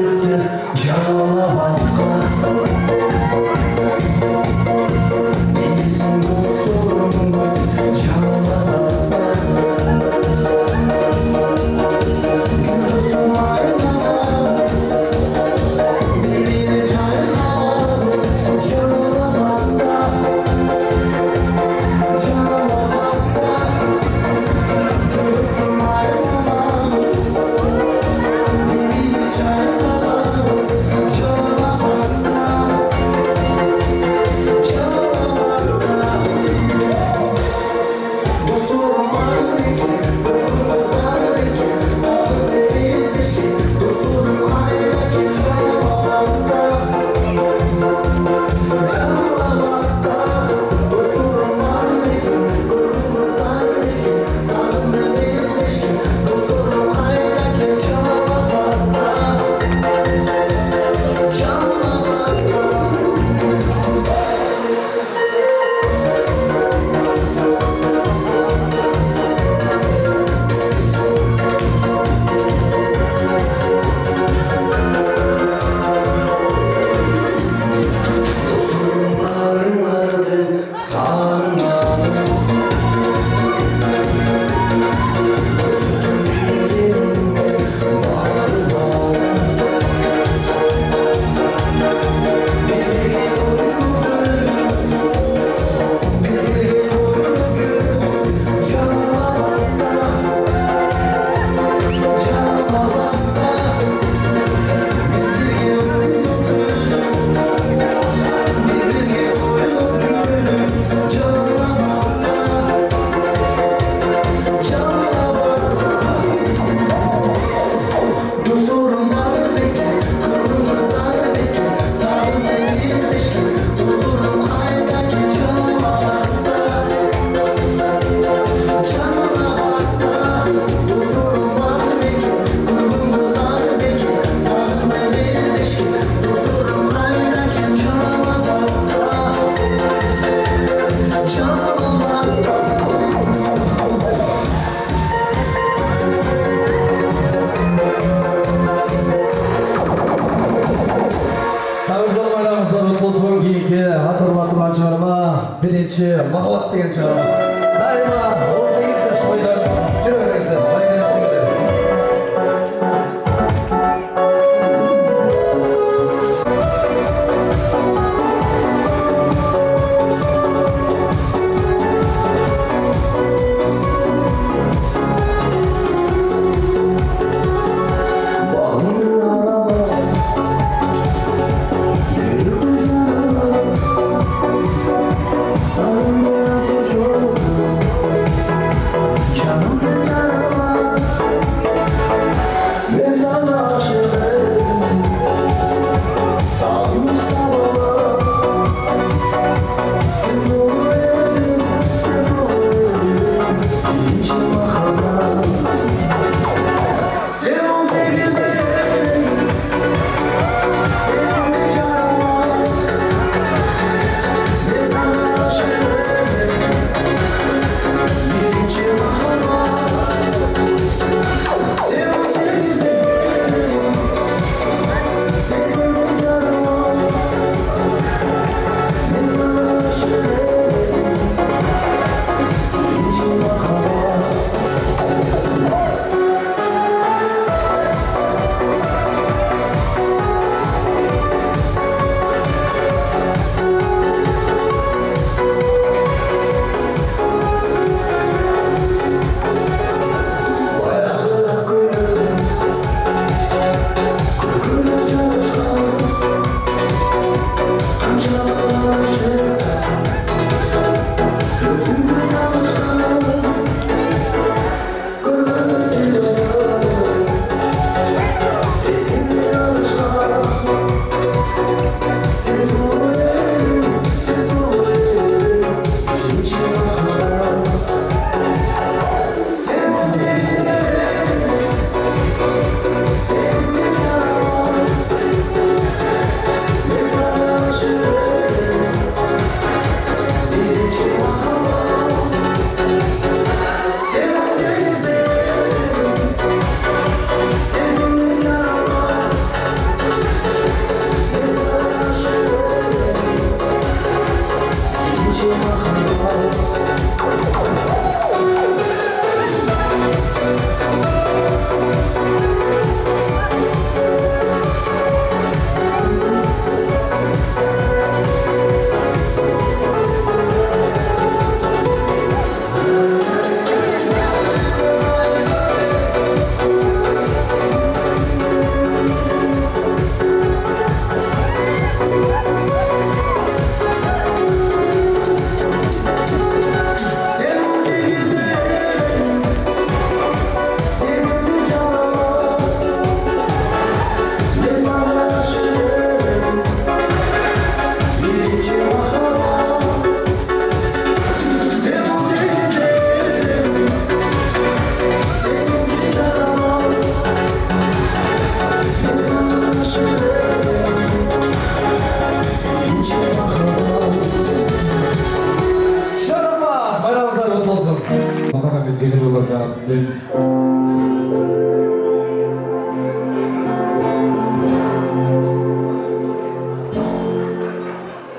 Speaker 9: бірінші махаббат деген шығарма. Дайыма 18 жас бойдардың жүре беріңіздер. Байырын жігіттер.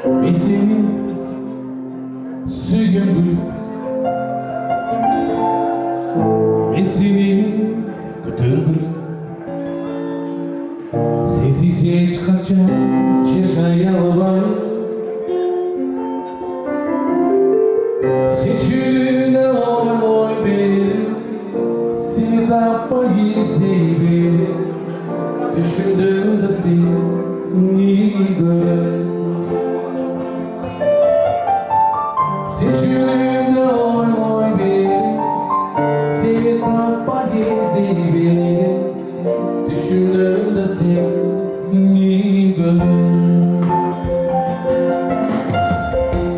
Speaker 8: Мен сені сүйген гүл, мен сені күткен гүл, сенсіз ешқашан жашай алмаймын. Сен үшін ойлай берем, сені таппай іздей берем, түсімді да сен неге көрем. Sen şükrümde oy benim, seni tapma gezdi benim, düşündüm de seni görüm.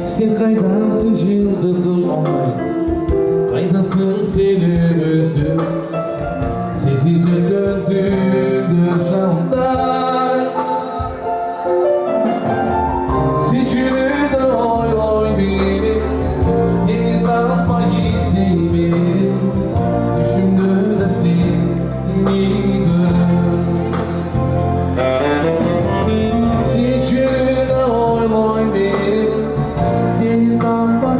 Speaker 8: Sen kaydasın yıldızım ay, kaydasın seni öldüm, sensiz öldürdüm şamday. Sen şükrümde oy benim, seni tapma gezdi benim, düşündüm de seni görüm. Sen şükrümde oy benim, seni tapma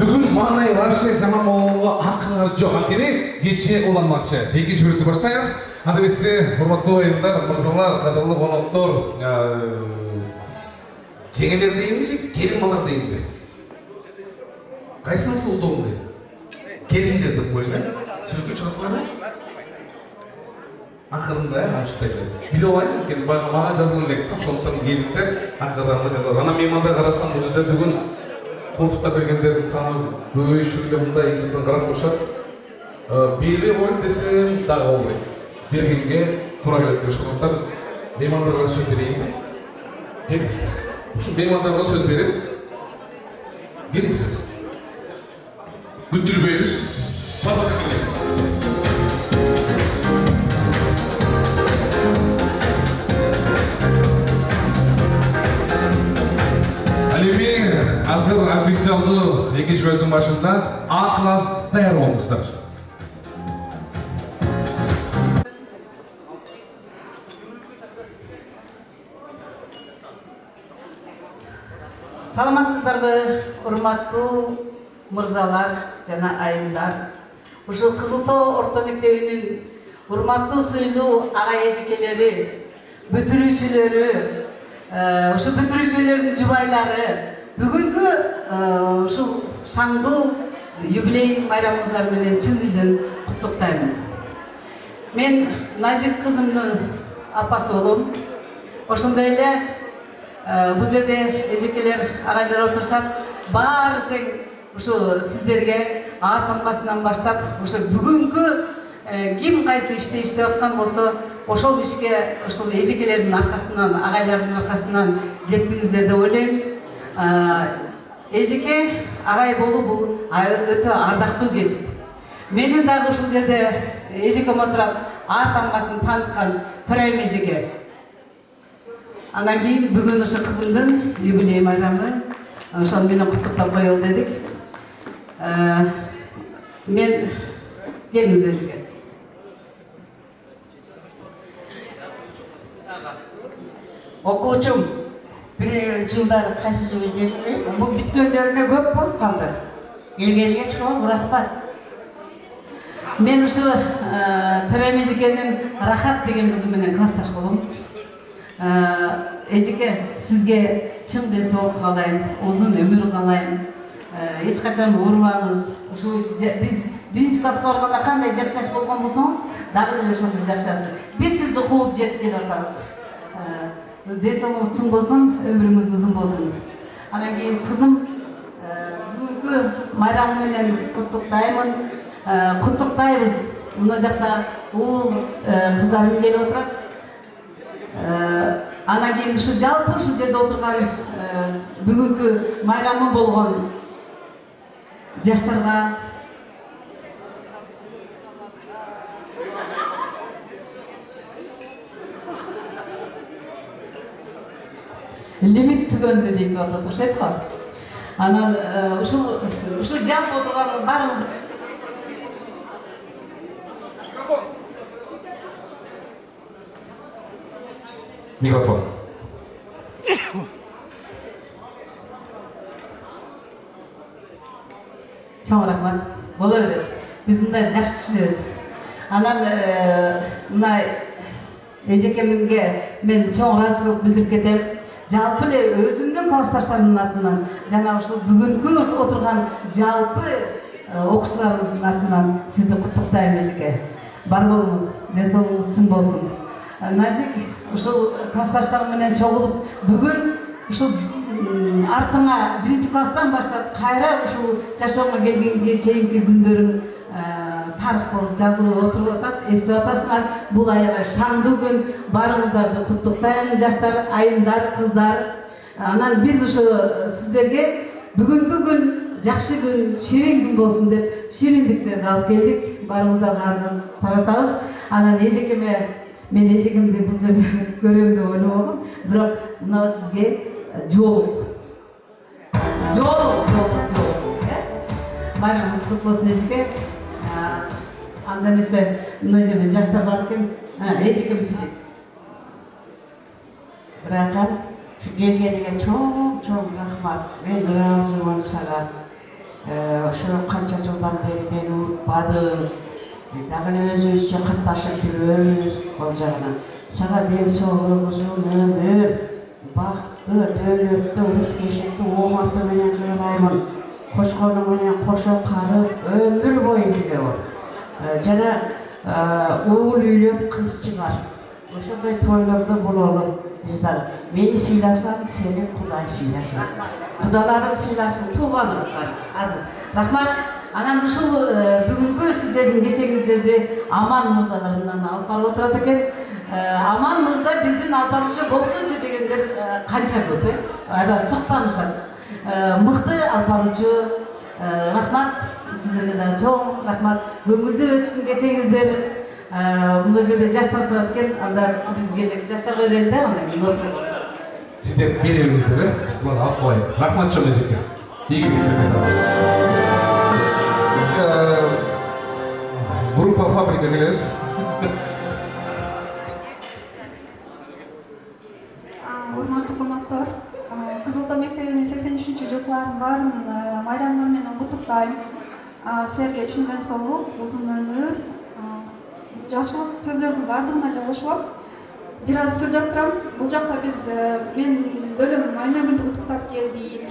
Speaker 1: Бүгін маңай вообще жаман болуға ақыңыз жоқ. Анткени кече уланмакчы. Экинчи бөлүктү баштайбыз. Анда эмесе, урматтуу айымдар, мырзалар, кадырлуу коноктор, жеңелер дейинби же, келин балдар дейинби? Кайсынысы удобный? Келиндер деп коеюн, сөзгө чыгасыздарбы? Акырында, ушундай. Биле алайын, анткени мага жазылган элек, ошондуктан келиндер акырында жазат. Анан мен мындай карасам, бул жерде бүгүн колтукта бергендердин саны көбөйүшүргө мындай эки карап турушат. Бербей коюп десем дагы болбойт. Бергенге туура келет деп ошондуктан меймандарга сөз берейинби? Келиңиздер. Ушул меймандарга сөз берип, келиңиздер. Күттүрбөйбүз. Базарга келебиз. Азыр официалдуу экинчи бөлүктүн башында А класс даяр болуңуздар.
Speaker 5: Саламатсыздарбы, урматтуу мырзалар жана айымдар. Ушул Кызыл Тоо орто мектебинин урматтуу сыйлуу ага эжекелери, бүтүрүүчүлөрү, ушул бүтүрүүчүлөрдүн жубайлары бүгүнкү ушул шаңдуу юбилей майрамыңыздар менен чын дилден куттуктайм. Мен Назик кызымдын апасы болом. Ошондой эле бул жерде эжекелер, агайлар отурушат. Баары тең ушул сиздерге А тамгасынан баштап ошо бүгүнкү ким кайсы иште иштеп аткан болсо, ошол ишке ушул эжекелердин аркасынан, агайлардын аркасынан жеттиңиздер деп ойлойм. Эжеке агай болуу бул өтө ардактуу кесип. Менин дагы ушул жерде эжекем отурат, А тамгасын тааныткан Төрайым эжеке. Анан кийин бүгүн ошо кызымдын юбилей майрамы, ошол менен куттуктап коелу дедик. Мен келиңиз эжеке.
Speaker 3: Окуучум бир жылдар кайсы жылы келди, бул бүткөндөрүнө көп болуп калды. Келгениге чоң рахмат.
Speaker 5: Мен ушу Төрайым эжекенин Рахат деген кызы менен классташ болом. Эжеке, сизге чың ден соолук каалайм, узун өмүр каалайм. Эч качан оорубаңыз. Ушул биз биринчи класска барганда кандай жапжаш болгон болсоңуз, дагы деле ошондой жапжасыз. Биз сизди кууп жетип келип атабыз. Ден соолугуңуз чың болсун, өмүрүңүз узун болсун. Анан кийин кызым бүгүнкү майрамы менен куттуктаймын. Куттуктайбыз. Мына жакта уул кыздарым келип отурат. Анан кийин ушу жалпы ушул жерде отурган бүгүнкү майрамы болгон жаштарга лимит түгөндү дейт атат, окшойт го. Анан ушул жалпы отурган баарыңыз
Speaker 1: Микрофон.
Speaker 5: чоң рахмат. Бола берет. Биз мындай жакшы түшүнөбүз. Анан мына эжекемге мен чоң ыраазычылык билдирип кетем. Жалпы эле өзүмдүн классташтарымдын атынан жана ушул бүгүнкү отурган жалпы окуучуларыбыздын атынан сизди куттуктайм эжеке. Бар болуңуз, ден соолугуңуз чың болсун. Назик ушул классташтарым менен чогулуп бүгүн ушул артыңа биринчи класстан баштап кайра ушул жашоого келгенге чейинки күндөрүң тарых болуп жазылып отуруп атат, эстеп атасыңар. Бул аябай шаңдуу күн. Баарыңыздарды куттуктайм, жаштар, айымдар, кыздар. Анан биз ушу сиздерге бүгүнкү күн жакшы күн, ширин күн болсун деп шириндиктерди алып келдик. Баарыңыздарга азыр таратабыз. Анан эжекеме, мен эжекемди бул жерде көрөм деп ойлобогом, бирок мына сизге жоолук. Байрамыңыз кут болсун эжеке. Анда эмесе мына жерде жаштар бар экен. Эжекем сүйлөйт.
Speaker 3: Биракан, ушу келгениге чоң рахмат. Мен ыраазымын сага. Ошо канча жылдан бери мени унутпадың. Дагы эле өзүбүзчө катташып жүрөбүз ал жагынан. Сага ден соолук, узун өмүр, бакты, дөөлөттү, рызкешикти ооматы менен кыйлаймын. Кошкону менен кошо карып, өмүр бою бирге бол. Жана уул үйлөп кыз чыгар. Ошондой тойлордо бололу биз дагы. Мени сыйласаң, сени Кудай сыйласын. Кудаларың сыйласын, тууган уруктарың.
Speaker 5: Азыр рахмат. Анан ушул бүгүнкү сиздердин кечеңиздерди Аман мырзаларынан алып барып отурат экен. Аман мырза биздин алып баруучу болсунчу дегендер канча көп, аябай сык таанышат. Мыкты алып баруучу, рахмат. Сиздерге дагы чоң рахмат. Көңүлдүү өтсүн кечеңиздер. Мына жерде жаштар турат экен, анда биз кезек жаштарга берели да, андан кийин отуруп.
Speaker 1: Сиздер бере бериңиздер, биз буларды алып калайын. Рахмат чоң эжеке. Ийгиликтерге. Группа фабрика келебиз.
Speaker 13: Урматтуу коноктор, Кызыл Тоо мектебинин 83-чү жылдыктарын баарын майрамдар менен куттуктайм. Силерге чын ден соолук, узун өмүр, жакшылык сөздөрдүн баардыгына эле кошулам. Бир аз сүрдөп турам. Бул жакта биз мен бөлөм Айнагүлдү куттуктап келдик.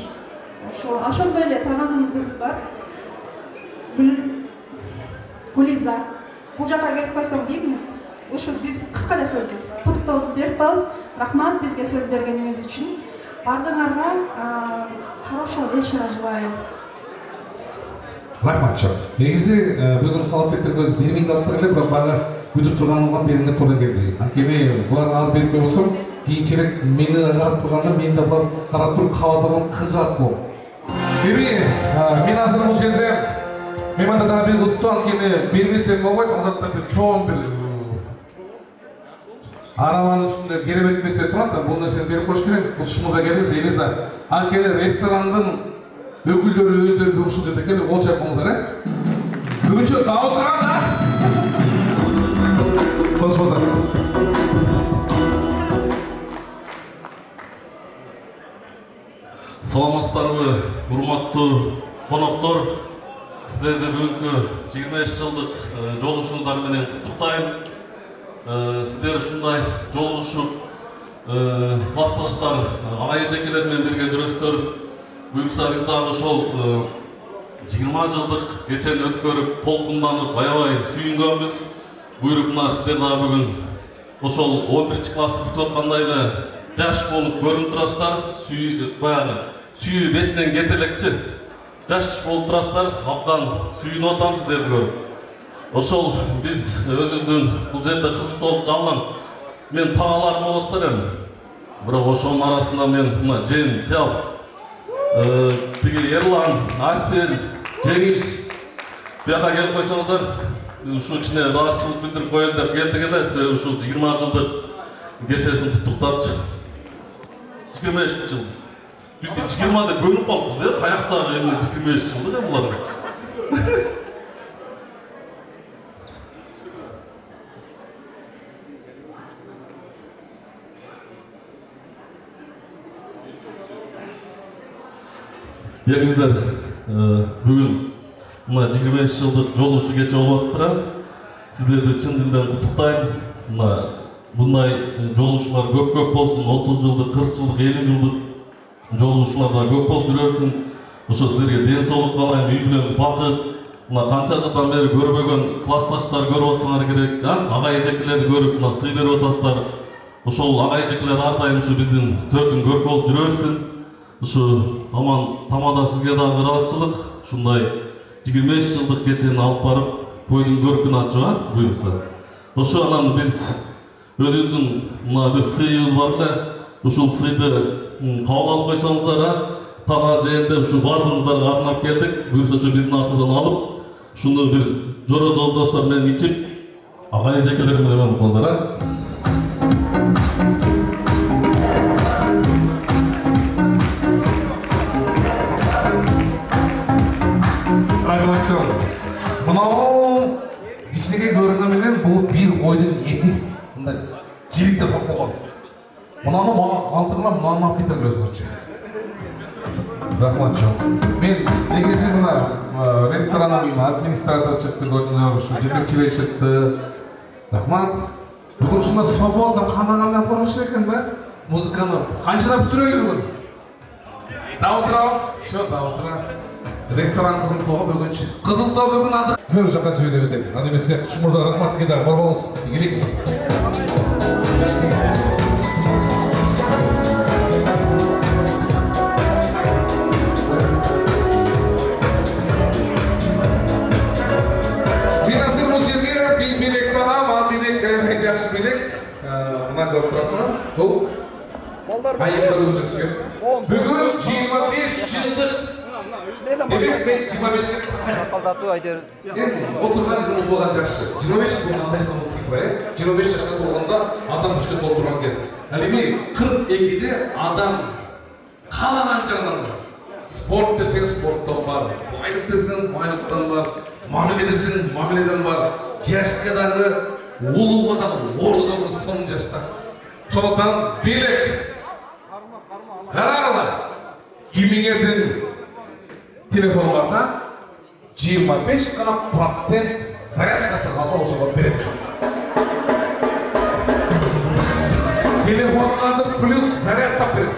Speaker 13: Ошондой эле тагамдын кызы бар. Гулиза. Бул жака келип койсоң дейм. Ушу биз кыска эле сөзбүз. Куттуктообузду берип коебуз. Рахмат бизге сөз бергениңиз үчүн. Бардыгыңарга хорошего вечера желаю.
Speaker 1: Рахмат чоң. Негизи бүгүн калапбектер көз бермейин деп аттыр эле, бирок баягы күтүп турганымга берүүгө туура келди. Анткени буларга аз берип койбосом, кийинчерээк мени карап турганда мен да булар карап туруп кабатырып кызгат болом. Эми мен азыр бул жерде мында дагы бир куттуктоо, анткени бербесем болбойт. Ал жакта бир чоң бир арабанын үстүндө керебет нерсе турат. Бул нерсени берип коюш керек. Кутушуңузга келиңиз, Элиза. Анткени ресторандын өкүлдөрү өздөрү ушул жерде келип кол чайкаңыздар, Бүгүнчө дагы турат да. Космосо.
Speaker 14: Саламатсыздарбы, урматтуу коноктор. Сиздерди бүгүнкү 25 жылдык жолугушууңуздар менен куттуктайм. Сиздер ушундай жолугушуп, классташтар, агай эжекелер менен бирге жүрөсүздөр. Буюрса биз дагы ошол 20 жылдык кечени өткөрүп, толкунданып, аябай сүйүнгөнбүз. Буйруп сиздер дагы бүгүн ошол 11 классты бүтүп аткандай эле жаш болуп көрүнүп турасыздар. Баягы сүйүү бетинен кете элекчи. Жаш болуп турасыздар, абдан сүйүнүп атам сиздерди көрүп. Ошол биз өзүбүздүн бул жерде кызыктуу жалган мен тагаларым болосуздар эми. Бирок ошонун арасында мен мына Жен, Тел, тиги Эрлан, Асел, Жеңиш бияка келип койсоңуздар, биз ушул кичине ыраазычылык билдирип коелу деп келдик эле. Себеби ушул 20 жылдык кечесин куттуктапчы. 25 жыл. Бизге 20 деп көнүп калыппыз да, каяктагы эми 25 жылдык эми булар. Келиңиздер, бүгүн мына 25 жылдык жолугушуу кече болуп атыптыр. Сиздерди чын дилден куттуктайм. Мындай жолугушуулар көп болсун, 30 жылдык, 40 жылдык, 50 жылдык жолугушуулар да көп болуп жүрөсүн. Ошо сиздерге ден соолук каалайм, үй бүлө бакыт. Мына канча жылдан бери көрбөгөн классташтар көрүп атсаңар керек, агай эжекелерди көрүп мына сый берип атасыздар. Ошол агай эжекелер ар дайым ушу биздин төрдүн көрүп болуп жүрөсүн. Ушу аман тамада сизге дагы ыраазычылык, ушундай 25 жылдык кечени алып барып, тойдун көркүн ачууга буюрса. Ошо анан биз өзүбүздүн мына бир сыйыбыз бар эле. Ушул сыйды кабыл алып койсоңуздар, тага жээнде ушу баардыгыңыздарга арнап келдик. Буюрса ушу биздин атыбыздан алып, ушуну бир жора жолдоштор менен ичип, агай эжекелер менен койсоңуздар.
Speaker 1: Мынау кичинекей көрүнгөн менен бул бир койдун эти. Мындай жириктеп салып койгон. Мынаны мага калтыргылап, мынаны алып кете берет өзгөчө. Рахмат чоң. Мен негизи мына Ресторанның администраторы чыкты, көрдүңөр, ушу жетекчилер чыкты. Рахмат. Бүгүн ушундай свободно канагандан көрүшү экен да. Музыканы канчалап бүтүрөлү бүгүн? Да утра. Всё, да утра. Ресторан Кызыл Тоо бүгүн. Кызыл Тоо бүгүн аты. Төр жака жиберебиз деп. Аны эмесе Куш мырза рахмат сизге дагы бар болуңуз. Келейик. Жақсы билек, мына көріп тұрасың, бұл айымдар өтірсен. Бүгін 25 жылдық. Демек, мен 25 отырған жылы болған жақсы. 25 жыл болғандай соңғы цифра, 25 жашқа толғанда адам үшке толтырған кез. Әлеме 42-де адам қалаған жағынан бар. Спорт десең спорттан бар, байлық десең байлықтан бар, мамиле десең мамиледен бар, жашқадағы улуға да орнына сон жашта. Сондықтан билік қарағыла кимиңердің телефонларына 25 қана процент зарядкасы қалса ошоға береді. Телефонларды плюс зарядтап береді.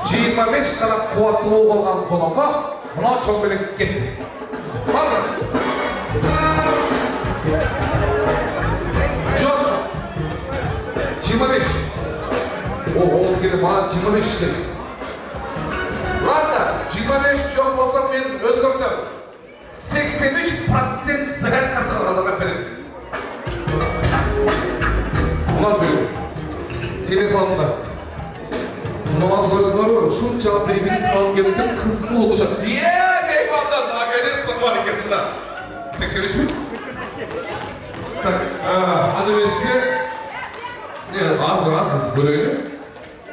Speaker 1: 25 қана қуаттылығы болған қонаққа мына чөмбелек кетті. Барды? Жоқ. 25. Ол келе маған 25 керек. Ладно, 25 жоқ болса мен өзгөртем. 83% зарядкасы қалғандарға беремін. Бұлар беремін. Телефонында. Мынаған көрдіңдер, шунчалық перебились алып келдім, қызсыз отыршады. Меймандар, наконец-то бар екен мына. 83 mi? Так, аны берсе, азыр бөлөйлү.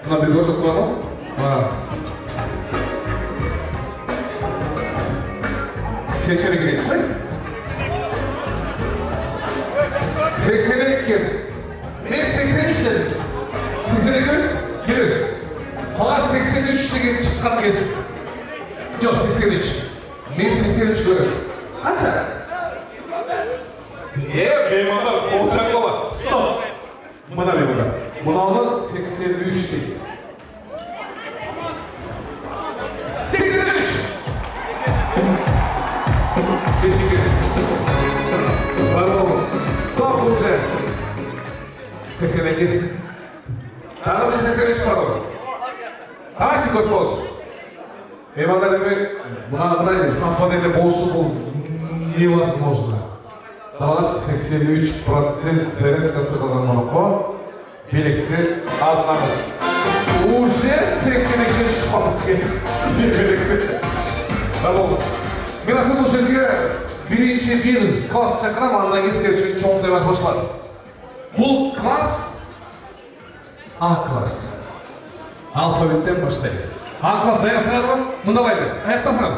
Speaker 1: Мына bir көрсөтүп коелу. 82 дейт кой? 82 екен. Мен 83 дедим. 82 келебиз. Маған 83 деген шыққан кез. Жоқ, 83. Мен 83 көрем. Қанша? Меймандар, қолчақ болады. Стоп! Мына меймандар. Мынауны 83 дейді. 83! Кешеге. Бар болыңыз. Стоп уже. 82. Тағы біз 83 бар ғой. Давайте көп болсын. Меймандар демек, мына қырайды, сампанелі болшы бұл невозможно. Давай 83% зарядкасы қалған мұныққа билетті алдыңыз. Уже 82-ге шықпамыз керек. Бар болыңыз. Мен асыл бұл жерге бірінші бір класс шақырам, анда кездер үшін чоң демас башылады. Бұл класс А класс. Алфавиттен баштайыз. А класс аяқсыңар ба? Мұндалайды. Аяқтасыңар.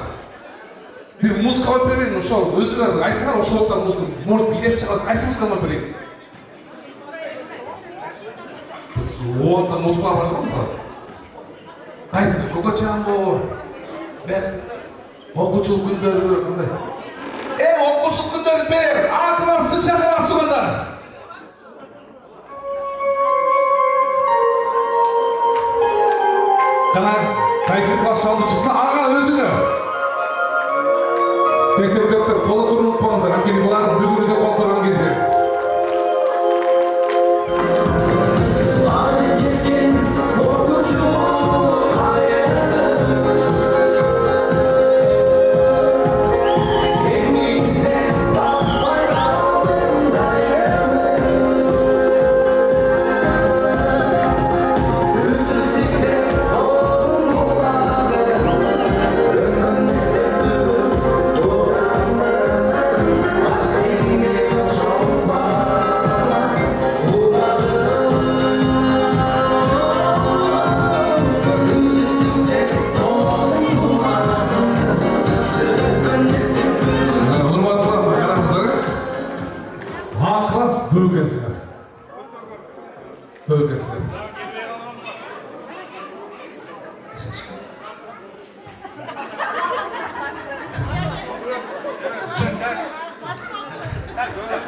Speaker 1: Bir muzika alıp vereyim, özürler, ayısınlar o şoluklar muzika. Может, билет çıkarız, ayısı muzika alıp vereyim. Oğanda muzika var mı sana? Ayısı, Kokoçambo. Okuçul günleri, kандай? Okuçul günleri benim, akılar sıçakı var suğunda. Kana, kayıcı klas çaldı çıksın, ağa özünü. 84'ler қолы тұрын ұтпаңыздар, әмкені бұлар бүгінгі де қол тұрған кезде.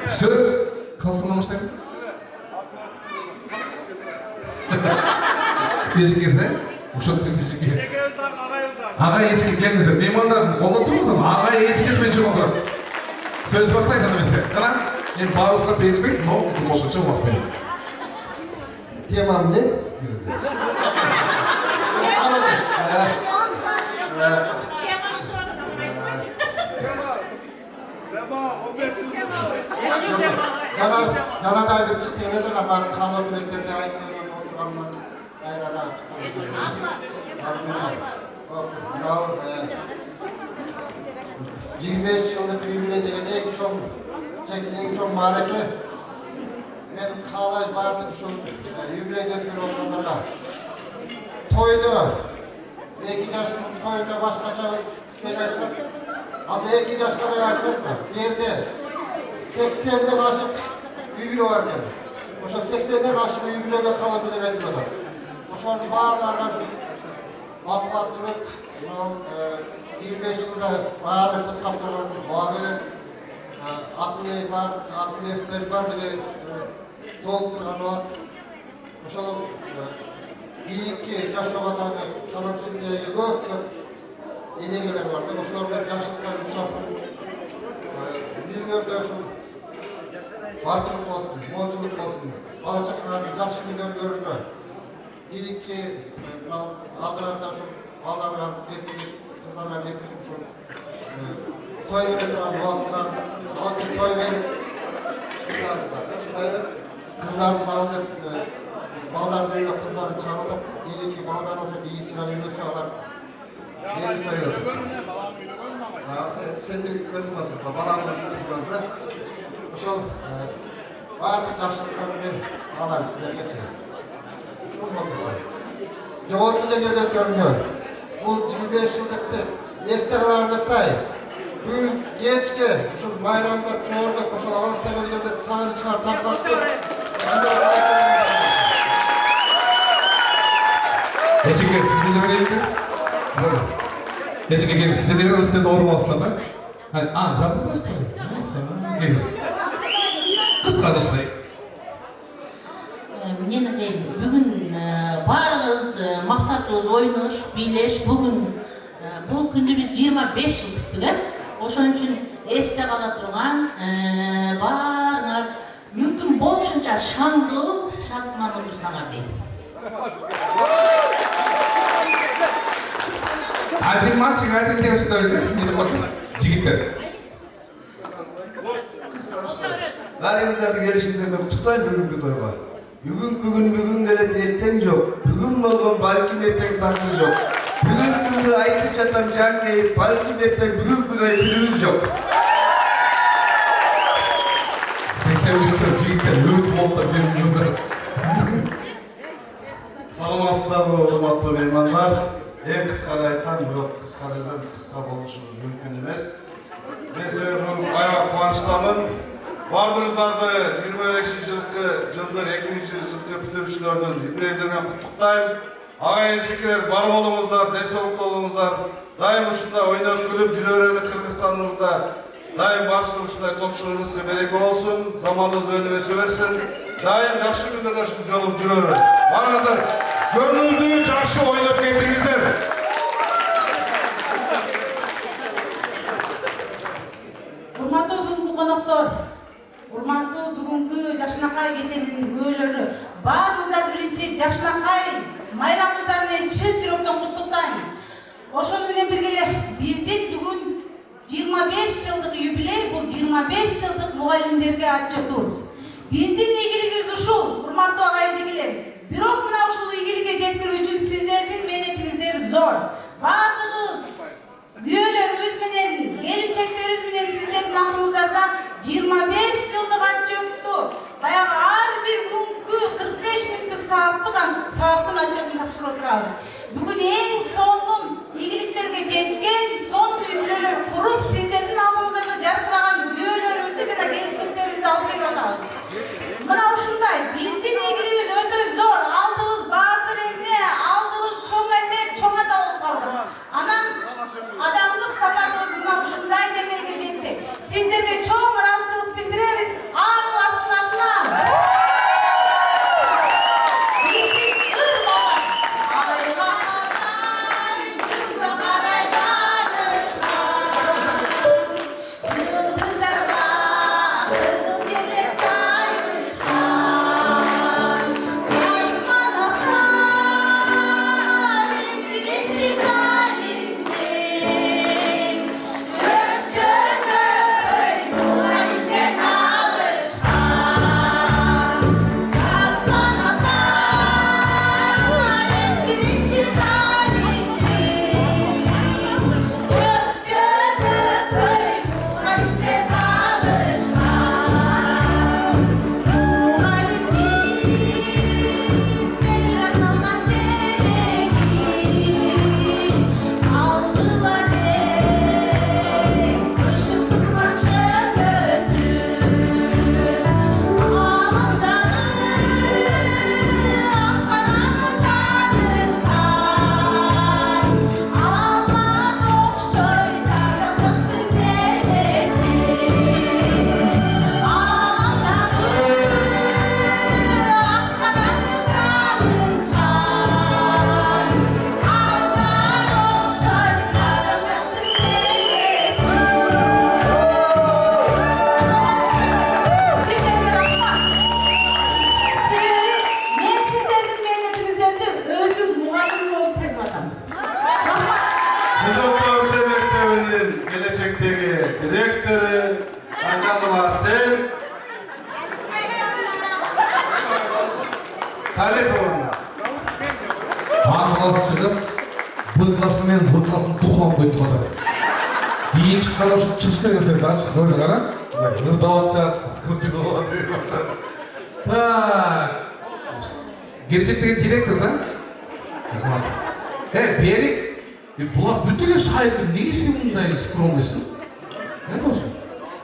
Speaker 1: Söz kalkmana başlayalım. Ешекесі, ұшып ешеке. Аға ешеке келіңіздер. Меймандар қолдап тұрмыз ба? Аға ешекесімен шығып отырады. Сөз бастайсың немесе. Қана, мен бауызға берілмейді, но осынша уақыт беремін.
Speaker 9: Темам не?
Speaker 11: Жаңадай бір шықтың еді, бар қалы өтіректерде айтылған отырғаннан айрада шықтың. 25 жылдық юбилей деген ең чоң мараке. Мен қалай бардық үшін юбилейді өткеріп отырғандарға. Тойды, 2 жаштың тойында башқаша кен айтылады. Ал 2 жашқа да айтылады. Берде 80-ден ашық юбилей бар екен. Ошо 80-ден ашық юбилейге қала төлеп айтылады. Ошоны барларға аппатчылық, 25 жылда бары бұтқа тұрған бағы, ақыл естер бар деген толтырған уақыт. Ошол кийинки жашоодағы талапшылдыгы көп энергиялар бар. Ошолордун жакшылыктарын ушасын. Үйүңөрдө ушул барчылык болсун, молчулук болсун. Бала чакалардын жакшы күндөрүн көрүңөр. Кийинки алдыранда ушул балдарга жеткирип, кыздарга жеткирип ушул той менен турган убакытта алтын той менен кыздардын алдында балдардын үйүнө кыздарын чыгарып атып, кийинки балдар болсо кийин чыгап үйнөсө алар эл той болот. Сендер көрүп атасың, балам көрүп. Ошол баардык жакшылыктарды каалайм силерге. Ушул болду. Жогорку деңгээлде өткөрүлгөн бул 25 жылдыкты эсте каларлыктай бүгүн кечке ушул майрамда чоордоп ошол алыста келгенде сагынычка таркатып
Speaker 1: Ешеке, сізді де берейін бе? Ешеке, келіңіз, сізді де берейін, сізді де орын алысына ба? Жабылдасыз ба? Келіңіз. Қысқа достай.
Speaker 4: Мен дейм, бүгін барымыз, мақсатымыз ойныш, билеш, бүгін бұл күнді біз 25 жыл күттік. Ошон үчүн эсте кала турган баарыңар мүмкүн болушунча шаңдуу, шартман отурсаңар дейм.
Speaker 1: Один мальчик, один девочка, не допотли. Жигиттер.
Speaker 11: Бәріңіздерді келішіңіздермен құттықтаймын бүгінгі тойға. Бүгінгі күн бүгін келеді, ертең жоқ. Бүгін болған балким ертең тағдыр жоқ. Бүгін күнді айтып жатам жанкейіп, балким ертең бүгін күнді күніміз жоқ.
Speaker 1: 83-тер жигиттер өрт болуптар бермеймін.
Speaker 8: Саламатсыздар ма, урматтуу меймандар. Эң кыскада айтам, бирок кыска десем кыска болушу мүмкүн эмес. Мен силердин аябай кубанычтамын. Бардыңыздарды 25-жылдык 2000-жылдык бүтүрүүчүлөрдүн юбилейиңиз менен куттуктайм. Агайын шекелер бар болуңуздар, ден соолуктуу болуңуздар. Дайым ушундай ойноп күлүп жүрө берели Кыргызстаныбызда. Дайым барчылык ушундай топчулугуңузга береке болсун, заманыбыз өнүп өсө берсин. Дайым жакшы күндөрдө ушинтип жолугуп жүрө берели. Барыңыздар, көңүлдүү жакшы ойноп кетиңиздер.
Speaker 5: Урматтуу бүгүнкү коноктор, урматтуу бүгүнкү Жакшынакай кеченин күбөлөрү, баарыңыздарды биринчи Жакшынакай майрамыңыздар менен чын жүрөктөн куттуктайм. Ошону менен бирге эле биздин бүгүн 25 жылдык юбилей, бул 25 жылдык мугалимдерге отчетубуз. Биздин ийгилигибиз ушул, урматтуу агай эжекелер. Бирок мына ушул ийгиликке жеткирүү үчүн сиздердин мээнетиңиздер зор. Бардыгыбыз күйөөлөрүбүз менен, келинчектерибиз менен сиздердин акылыңыздарда 25 жылдык отчетту, баягы ар бир күнгү 45 мүнөттүк сааттын отчетун тапшырып отурабыз. Бүгүн эң сонун ийгиликтерге жеткен, сонун үй-бүлөлөр куруп, сиздердин алдыңыздарда жаркыраган күйөөлөрүбүздү жана келинчектерибизди алып келип атабыз. Мына ушундай биздин ийгилигибиз өтө зор, алдыбыз баатыр эне, алдыбыз чоң эне, чоң ата болуп калдык. Анан адамдык сапатыбыз мына ушундай деңгээлге жетти. Сиздерге чоң ыраазычылык билдиребиз.
Speaker 8: Meclisi'nin gelecekteki direktörü Canım Asel Talipovna.
Speaker 1: A класс шығып, Б классқа мен В классын тұқылап қойды қодар. Кейін шыққанда ұшып шығыш керек сен қарашы, көрдің ана? Ұрдаватша, қырчы болады. Так. Келешектегі директор да? Берік, бұлар бүтіле шайқы, неге сен мұндай скромныйсың? Не болсын?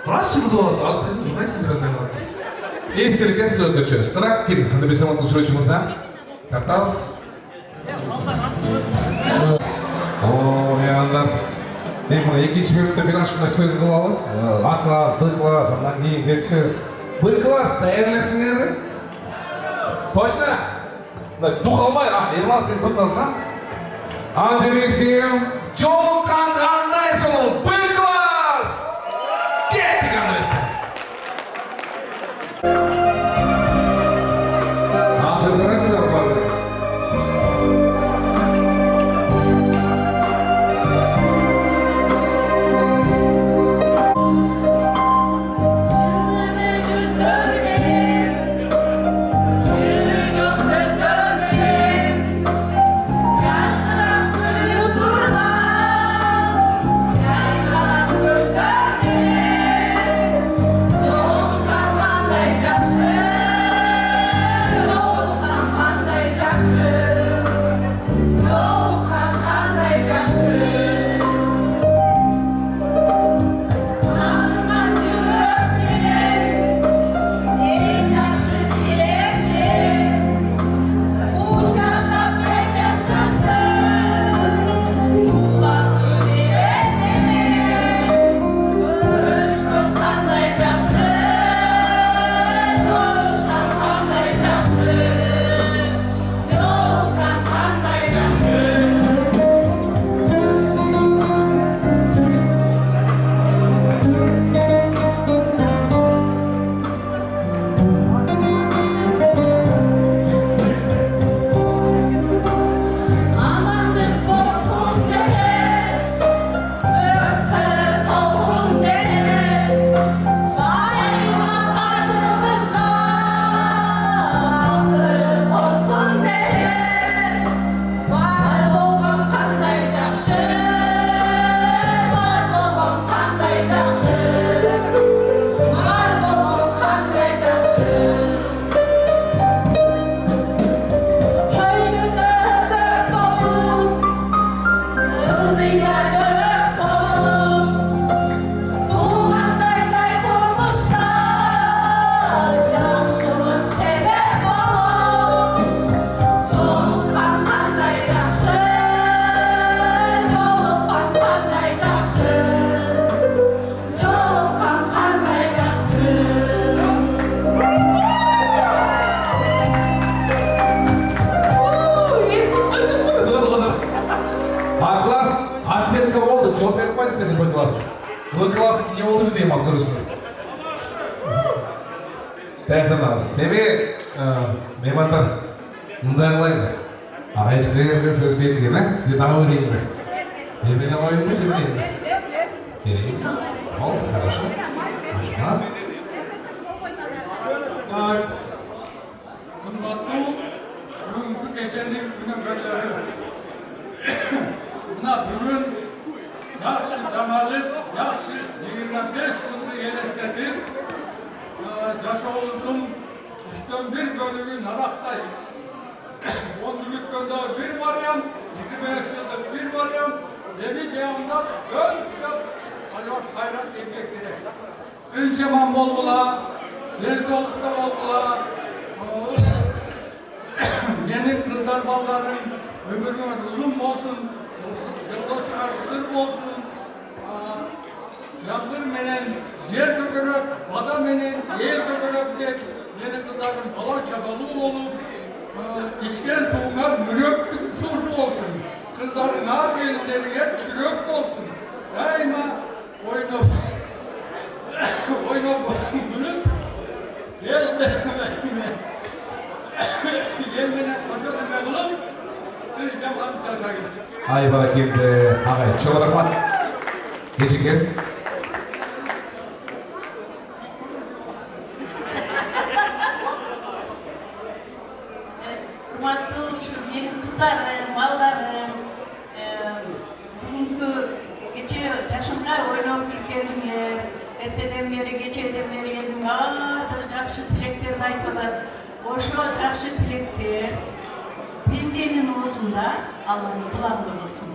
Speaker 1: Біраз шығып болады, аз сен жұрдайсың біраздан қалады. Ескерген сөздерші, стырақ келің, санда бесем алтын сөйлеуші мұрса. Тартауыз. О, меймандар. Мен мұны екінші бөлікте бір ашымда сөз қылалы. А класс, Б класс, андан кейін жетсіз. Б класс, дәйірлесіңдер. Точно? Дух алмай, Ерман сен Б классна. Андреевсем, жолың қандай сол Б класс! Кеттік Андреевсем! Собирайся, парни. В класс не oldu bir deyim az görürsün. Бәлкіміз, деме, меймандар, мұндай қылайды. Ағайшыларға сөз берілген, дағы өрейін бе? Бермеген ойын бе, жемейін бе? Берейін. Ал, хорошо. Ұшына.
Speaker 2: Қымбатту, бүгінгі кешенің күнігерлері. Мына бүгін жақсы дамалып, жақсы 25 жылды елестетіп, жашауымыздың 3/1 бөлігін нарақтай. Оны бүткенде бір барам, 25 жылдық бір барам, демек яғында көп алаш қайрат еңбек керек. Үншеман болғыла, денсаулықта болғыла, менің қыздар балдарым өміріңіз ұзын болсын, жолдашыңыз бір болсын, жаңғыр менен жер көкіріп, бада менен ел көкіріп деп, менің қыздарым бала чағалы болып, ішкен суыңар мүректің сусы болсын. Қыздарыңар келіндеріңе жүрек болсын. Дайма ойнап күліп, ел менен қоша деме қылып, бір жаман жашайын.
Speaker 1: Ай баракелді ағай, çok рахмат. Ejike.
Speaker 4: Урматтуу ушу менин кыздарым, балдарым, бүгүнкү кече жашынга ойноп күлүп келдиңер. Эртеден бери, кечеден бери элдин баардыгы жакшы тилектерин айтып атат. Ошо жакшы тилектер пенденин оозунда Алланын кулагында болсун.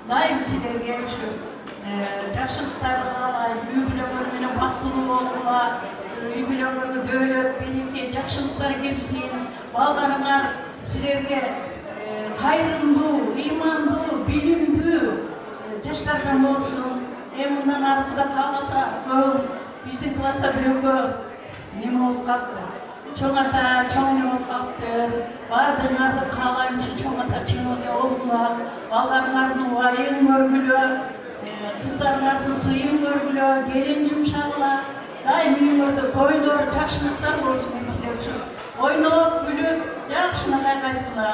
Speaker 4: Дайым силерге ушу жакшылыктарды каалайм, үй бүлөңөр менен бактылуу болгула, үй бүлөңөргө дөөлөт, береке, жакшылыктар кирсин. Балдарыңар силерге кайрымдуу, ыймандуу, билимдүү жаштардан болсун. Мындан ары Кудай кааласа, биздин класста бирөөгө неме болуп калды. Чоң ата, чоң эне болуп калыптыр. Баардыгыңарды каалайм ушу чоң ата, чоң эне болгула. Балдарыңардын убайын көргүлө, кыздарыңардын сыйын көргүлө, келин жумшагыла. Дайым үйүңөрдө тойлор, жакшылыктар болсун. Мен силер ушу ойноп, күлүп, жакшы айткыла.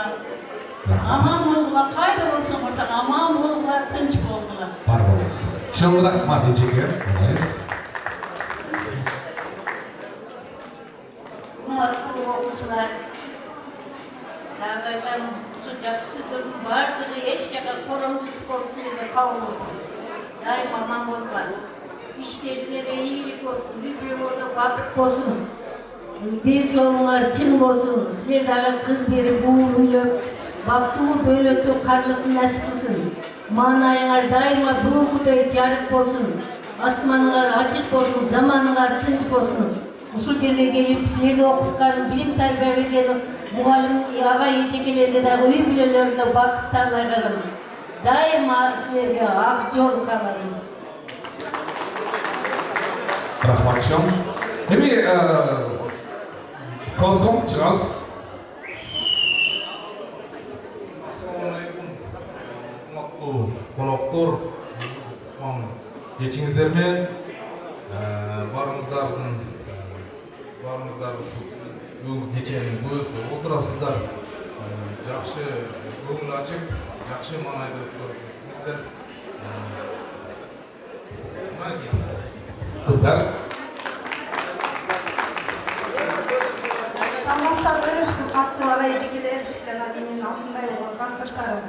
Speaker 4: Аман болгула, кайда болсоң орта аман болгула, тынч болгула.
Speaker 1: Бар болыңыз. Чоң рахмат Ejike.
Speaker 4: Урматтуу окуучулар, дагы айтам, ушу жакшы сөздөрдүн баардыгы эч жака коромдусуз болуп силерге кабыл болсун. Дайым аман болгула. Иштериңерде ийгилик болсун, үй бүлөңөрдө бакыт болсун. Ден соолуңар чың болсун. Силер дагы кыз берип, уул үйлөп, бактылуу дөөлөттүү карлыкты насип кылсын. Маанайыңар дайыма бүгүнкүдөй жарык болсун. Асманыңар ачык болсун, заманыңар тынч болсун. Ушул жерге келип, силерди окуткан, билим тарбия берген мугалим ага эжекелерге дагы үй бүлөлөрүндө бакыт каалайм. Дайыма силерге ак жол каалайм.
Speaker 1: Рахмат чоң. Эми Козгом чыгабыз.
Speaker 8: Ассаламу алейкум. Урматтуу коноктор, кечиңиздер менен барыңыздар ушул бүгүнкү кеченин көзүп отурасыздар. Жакшы көңүл ачып, жакшы маанайда өткөрүптүрсүздөр.
Speaker 1: Кыздар.
Speaker 13: Саламатсыздарбы, аттуу ага эжекелер жана менин алтындай болгон классташтарым.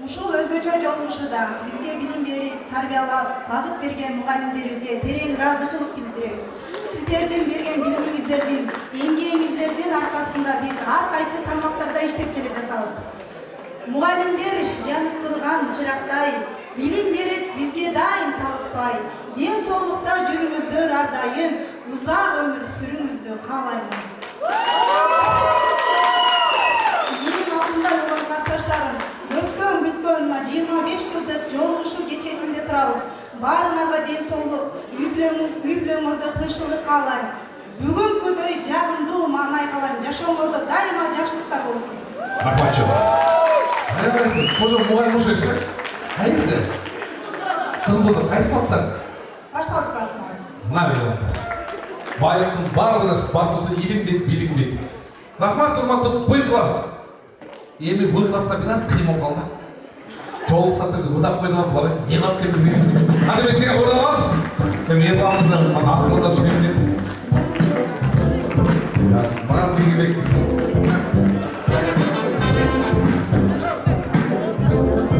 Speaker 13: Ушул өзгөчө жолугушууда бизге билим берип, тарбиялап, багыт берген мугалимдерибизге терең ыраазычылык билдиребиз. Сиздердин берген билимиңиздердин, эмгегиңиздердин аркасында биз ар кайсы тармактарда иштеп келе жатабыз. Мугалимдер жанып турган чырактай, билим берет бизге дайым талыкпай. Ден соолукта жүрүңүздөр ар дайым, узак өмүр сүрүңүздү каалайм. Менин алдымда болгон классташтарым, өткөн бүткөн 25 жылдык жолугушуу кечесинде турабыз. Баарыңарга ден соолук, үй бүлөңөрдө тынччылык каалайм. Бүгүнкүдөй жагымдуу маанай каалайм. Жашооңордо дайыма жакшылыктар болсун.
Speaker 1: Рахмат чоң. Кайсы? Кожо мугалим ошойсу? Кайерде? Кызым болду, кайсы сабактан?
Speaker 13: Башталыш классына.
Speaker 1: Мына берип. Байлыктын баардыгы бактысы илим дейт, билим дейт. Рахмат, урматтуу Б класс. Эми В класста бир аз кыйын болуп калды. Жол сатып ыдап койдуңар, булар эмне кылат экен билбейм. Кантип сенге коебуз? Эми эпамыздын акырында сүйлөп кет. Мага тийгилек.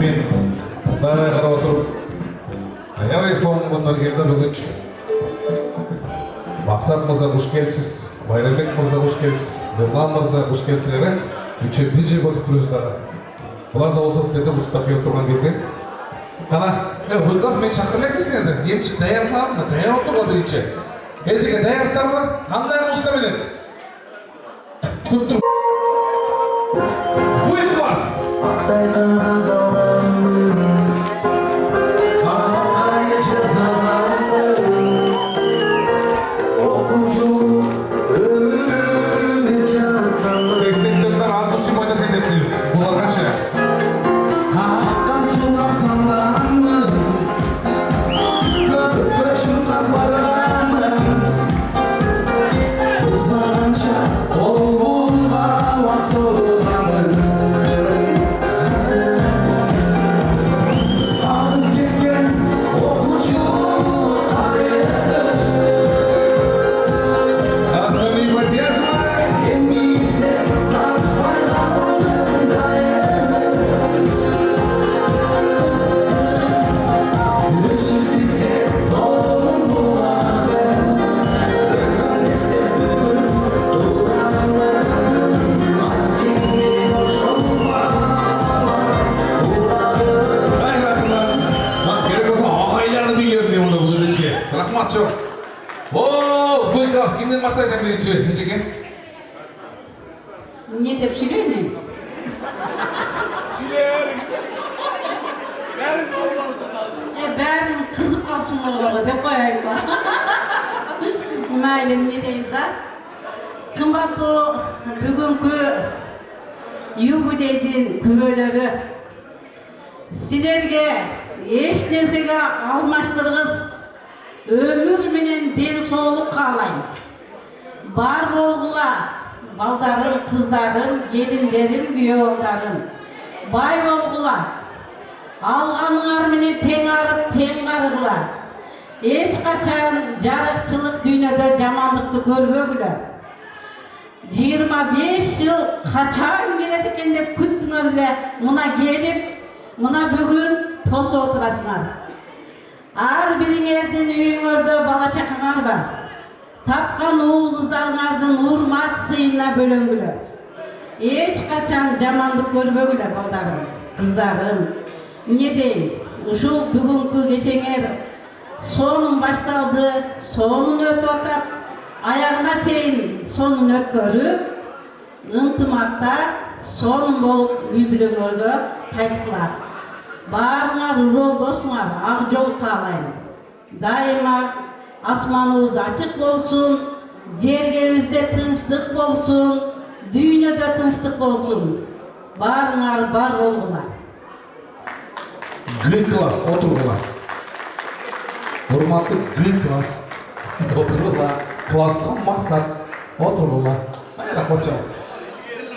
Speaker 1: Мен бара карап отуруп, аябай соңундар келди бүгүнчү. Максат мырза куш келипсиз, Байрамбек мырза куш келипсиз, Нурлан мырза куш келипсиздер, үчөө бир жерге отуруп турсуздар. Булар да болсо силерди куттуктап келип турган кезде. Кана, бул класс мен чакырып элекпи силерди? Эмчи даярсыңарбы? Даяр отурган биринчи. Эжеке даярсыздарбы? Кандай музыка менен? Туруп. В класс.
Speaker 15: Olgunlar
Speaker 1: Рахмат чоң. О, вы класс, кимден баштайсың биринчи, эжеке?
Speaker 5: Не деп сөйлейін? Бәрін қызып қалсын оларға деп қояйын ба. Мәйлі не дейміз да? Қымбатты бүгінгі юбилейдің күбелері сіздерге еш нәрсеге алмаштырғыз өмір менен денсаулық қалайын. Бар болғыла балдарым, қыздарым, келіндерім, күйеударым. Бай болғыла алғаныңар менен тең арып, тең қарығыла. Еш қачан жарықшылық дүниеде жамандықты көрбөгілі. 25 жыл қачан келеді екен деп күттіңерле, мұна келіп, мұна бүгін тосы отырасыңар. Ар біріңердің үйіңерде бала чақаңар бар. Тапқан ұл қыздарыңардың урмат сыйына бөлөнгілі. Еш қачан жамандық көрбөгілі балдарым, қыздарым. Не дейін, ұшыл бүгінгі кечеңер сонын башталды, сонын өтіп атат, аяғына чейін сонын өткөріп, ынтымақта сонын болып үй-бүлеңерге қайтқылар. Барыңар жолдосыңар, ақ жол қалайын. Дайыма асманымыз ашық болсын, жергебізде тыныштық болсын, дүйнеде тыныштық болсын. Барыңар бар болғыла.
Speaker 1: Грек класс, отырғыла. Урматты грек класс, отырғыла. Классқа мақсат, отырғыла. Рахмат чоң.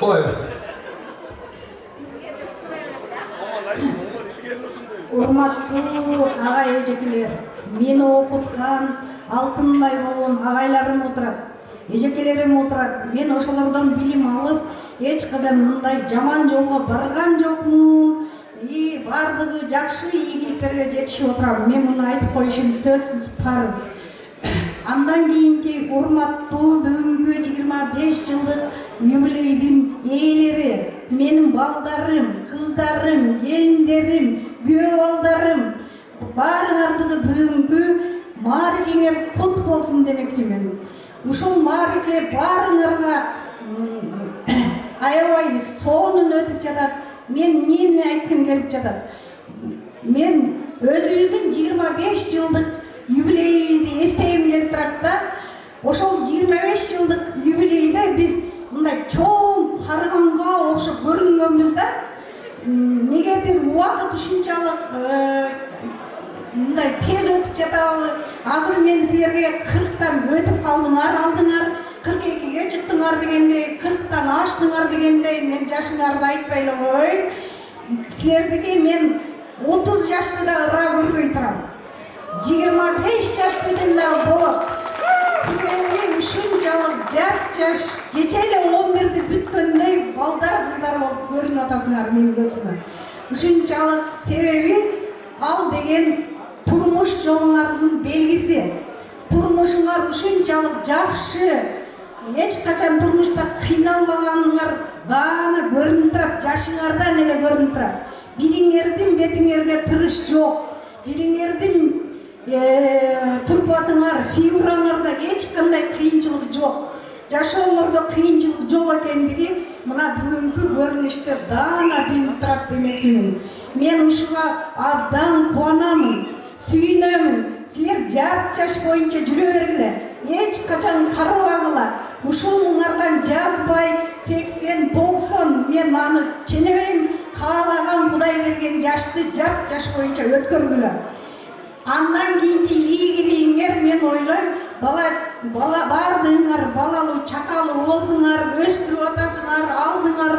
Speaker 1: Олайыз.
Speaker 15: Урматтуу агай эжекелер, мени окуткан, алтындай болгон агайларым отурат, эжекелерим отурат. Мен ошолордон билим алып, эч качан мындай жаман жолго барган жокмун. Бардыгы жакшы ийгиликтерге жетишип отурам. Мен муну айтып коюшум сөзсүз парыз. Андан кийинки урматтуу бүгүнкү 25 жылдык юбилейдин ээлери, менин балдарым, кыздарым, келиндерим, күйөө балдарым, баарыңардыгы бүгүнкү маарикеңер кут болсун демекчимин. Ушул маарике баарыңарга аябай сонун өтүп жатат. Мен нени айткым келип жатат? Мен өзүбүздүн 25 жылдык юбилейибизди эстегим келип турат да. Ошол 25 жылдык юбилейде биз мындай чоң карыганга окшоп көрүнгөнбүз да. Негедир убакыт ушунчалык мындай тез өтүп жатабы? Азыр мен силерге 40тан өтүп калдыңар, алдыңар. 42-ге чыктыңар дегендей, 40тан аштыңар дегендей, мен жашыңарды айтпай эле коеюн. Силердики мен 30 жашты да ыра көрбөй турам. 25 жаш десем дагы болот. Себеби ушунчалык жап-жаш, кече эле 11-ди бүткөндөй балдар, кыздар болуп көрүнүп атасыңар менин көзүмө. Ушунчалык себеби ал деген турмуш жолуңардын белгиси. Турмушуңар ушунчалык жакшы. Эч качан турмушта кыйналбаганыңар даана көрүнүп турат, жашыңардан эле көрүнүп турат. Бириңердин бетиңерде тырыш жок. Бириңердин турпатыңар, фигураңарда эч кандай кыйынчылык жок. Жашооңордо кыйынчылык жок экендиги мына бүгүнкү көрүнүштө даана билип турат демекчимин. Мен ушуга абдан кубанамын, сүйүнөмүн. Силер жап-жаш боюнча жүрө бергиле. Эч качан карыбагыла. Ушулуңардан жазбай 80-90 мен аны ченебейм. Каалаган Кудай берген жашты жап-жаш боюнча өткөргүлө. Андан кийинки ийгилигиңер мен ойлойм, бардыңар, балалуу, чакалуу болдуңар, өстүрүп атасыңар, алдыңар,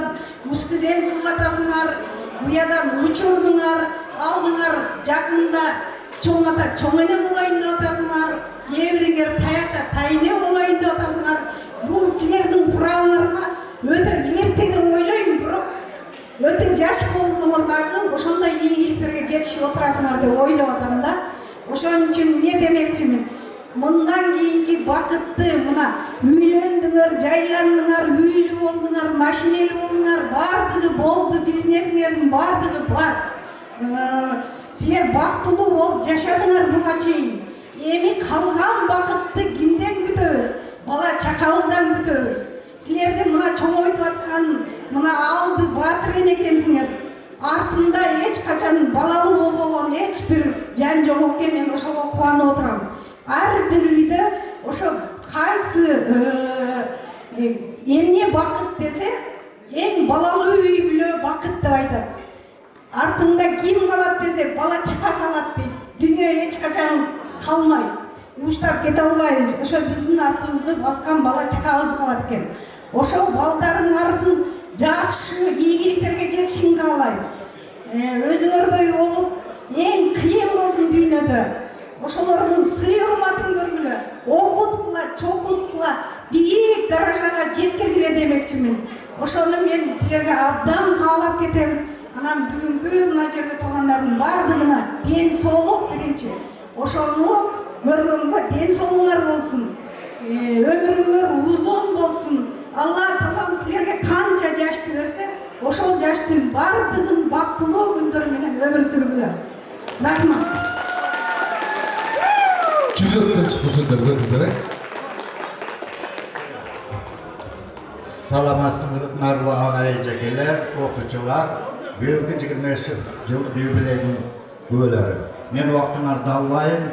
Speaker 15: студент кылып атасыңар, буядан учурдуңар, алдыңар жакында чоң ата чоң эне болоюн деп атасыңар, кээ бириңер таякта тайне болоюн деп атасыңар. Бул силердин куралыңарга өтө эрте деп ойлойм, бирок өтө жаш болсоңор дагы ошондой ийгиликтерге жетишип отурасыңар деп ойлоп атам да. Ошон үчүн не демекчимин? Мындан кийинки бакытты мына үйлөндүңөр, жайландыңар, үйлүү болдуңар, машинелүү болдуңар, бардыгы болду, бизнесиңердин бардыгы бар. Силер бактылуу болуп жашадыңар буга чейин. Эми чакабыздан күтөбүз. Силерди мына чоңойтуп аткан мына алды баатыр экенсиңер. Артында эч качан балалуу болбогон эч бир жан жок экен, мен ошого кубанып отурам. Ар бир үйдө ошо кайсы эмне бакыт десе, эң балалуу үй бүлө бакыт деп айтат. Артында ким калат десе, бала чака калат дейт. Дүнүйө эч качан калмайт. Уштап кете албайбыз. Ошо биздин артыбызды баскан бала чакабыз калат экен. Ошо балдарыңардын жакшы ийгиликтерге жетишин каалайм. Өзүңөрдөй болуп, эң кыйын болсун дүйнөдө. Ошолордун сый урматын көргүлө, окуткула, чокуткула, бийик даражага жеткиргиле демекчимин. Ошону мен силерге абдан каалап кетем. Анан бүгүнкү мына жерде тургандардын бардыгына ден соолук биринчи. Ошону көргөнгө ден соолугуңар болсун. Өмүрүңөр узун болсун. Алла Таалам силерге канча жашты берсе, ошол жаштын бардыгын бактылуу күндөр менен өмүр сүргүлө. Рахмат.
Speaker 1: Жүрөктөн чыкты сөздөр көрдүңөр.
Speaker 11: Саламатсыңар агай эжекелер, окуучулар, бүгүнкү 25 жылдык юбилейдин күбөлөрү. Мен убактыңарды албайм.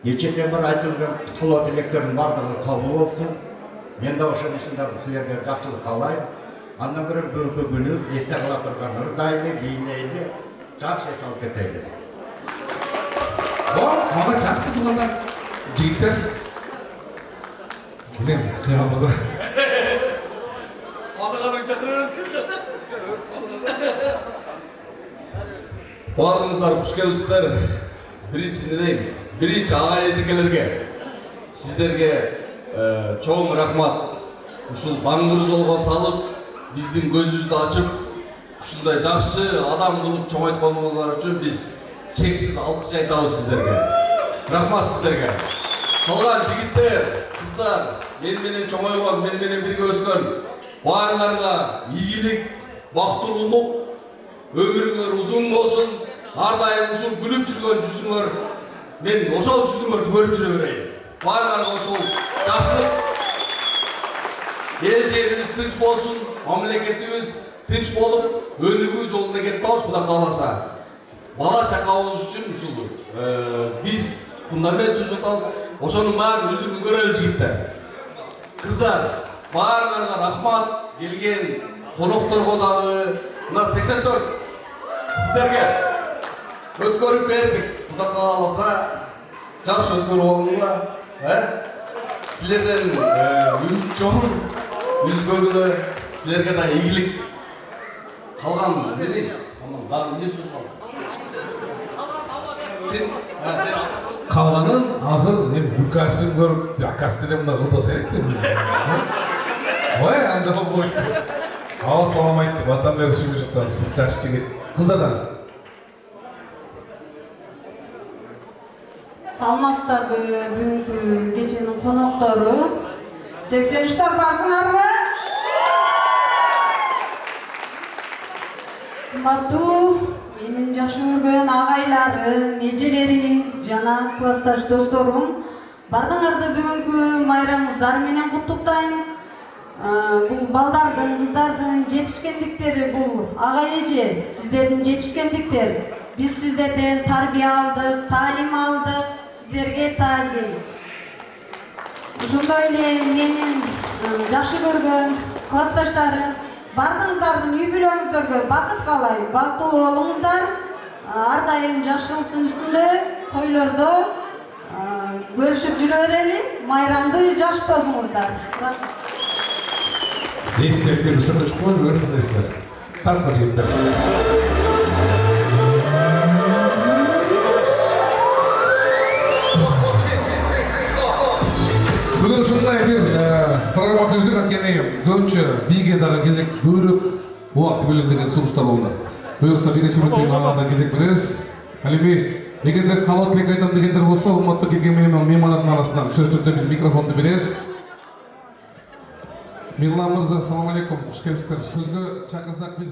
Speaker 11: Кечээден бери айтылган кылоо тилектердин бардыгы кабыл болсун. Мен да ошон ишинде силерге жакшылык каалайм. Андан көрө бүгүнкү күнү эсте кала турган ырдайлы, бийлейли, жакшы эс алып кетели.
Speaker 1: Мага жакты тургандар жигиттер. Билем, кыямызда.
Speaker 10: Кадыганың чакырып.
Speaker 1: Баарыңыздар куш келипсиздер. Биринчи не дейм? Биринчи агай эжекелерге, сиздерге чоң рахмат. Ушул баңгыр жолго салып, биздин көзүбүздү ачып, ушундай жакшы адам кылып чоңойтконуңуздар үчүн биз чексиз алкыш айтабыз сиздерге. Рахмат сиздерге. Калган жигиттер, кыздар, мен менен чоңойгон, мен менен бирге өскөн баарыңарга ийгилик, бактылуулук, өмүрүңөр узун болсун. Ар дайым ушул күлүп жүргөн жүзүңөр, мен ошол жүзүңөрдү көрүп жүрө берейин. Баарыңарга ошол жакшылык, эл жерибиз тынч болсун, мамлекетибиз тынч болуп, өнүгүү жолуна кетип атабыз, Кудай кааласа. Бала чакабыз үчүн ушул биз фундамент түзүп атабыз. Ошонун баарын өзүңүз көрөлү жигиттер. Кыздар, баарыңарга рахмат, келген конокторго дагы мына 84 сиздерге өткөрүп бердик. Кудай кааласа, жакшы өткөрүп алыңыздар. Силерден үмүт чоң, үзгөгүлө, силерге да ийгилик. Калган не дейсиз? Дагы эмне сөз бар? Калганын азыр мен үкасын көрүп, акасы деле мына кылдаса керек деп. Ой, анда болбойт. Ал салам айтты, батан бери сүрүп жаткан жакшы жигит. Кыздардан.
Speaker 5: Салмастарбы бүгүнкү кеченин коноктору. 83 барсыңарбы? Кымбаттуу менин жакшы көргөн агайларым, эжелерим жана классташ досторум, бардыңарды бүгүнкү майрамыңыздар менен куттуктайм. Бул балдардын, кыздардын жетишкендиктери, бул агай эже сиздердин жетишкендиктер. Биз сиздерден тарбия алдык, таалим алдык, сиздерге таазим. Ошондой эле менин жакшы көргөн классташтарым, бардыңыздардын үй бүлөңүздөргө бакыт каалайм, бактылуу болуңуздар. Ар дайым жакшылыктын үстүндө, тойлордо көрүшүп жүрө берели, майрамды жакшы тосуңуздар.
Speaker 1: Дейстерден сүрүш коюп өртүнөсүңөр. Тарка жигиттер. Бүгін ушундай бир программа түздүк анткени көбүнчө бийге дагы кезек көрүп, убакыт бөлүн деген сунуштар болду. Буюрса биринчи мүнөттөн ага кезек беребиз. Алиби, эгерде калат элек айтам дегендер болсо, урматтуу келген меймандардын арасынан сөз түрдө биз микрофонду беребиз. Мирлан мырза, салам алейкум, куш келипсиздер. Сөзгө чакырсак бир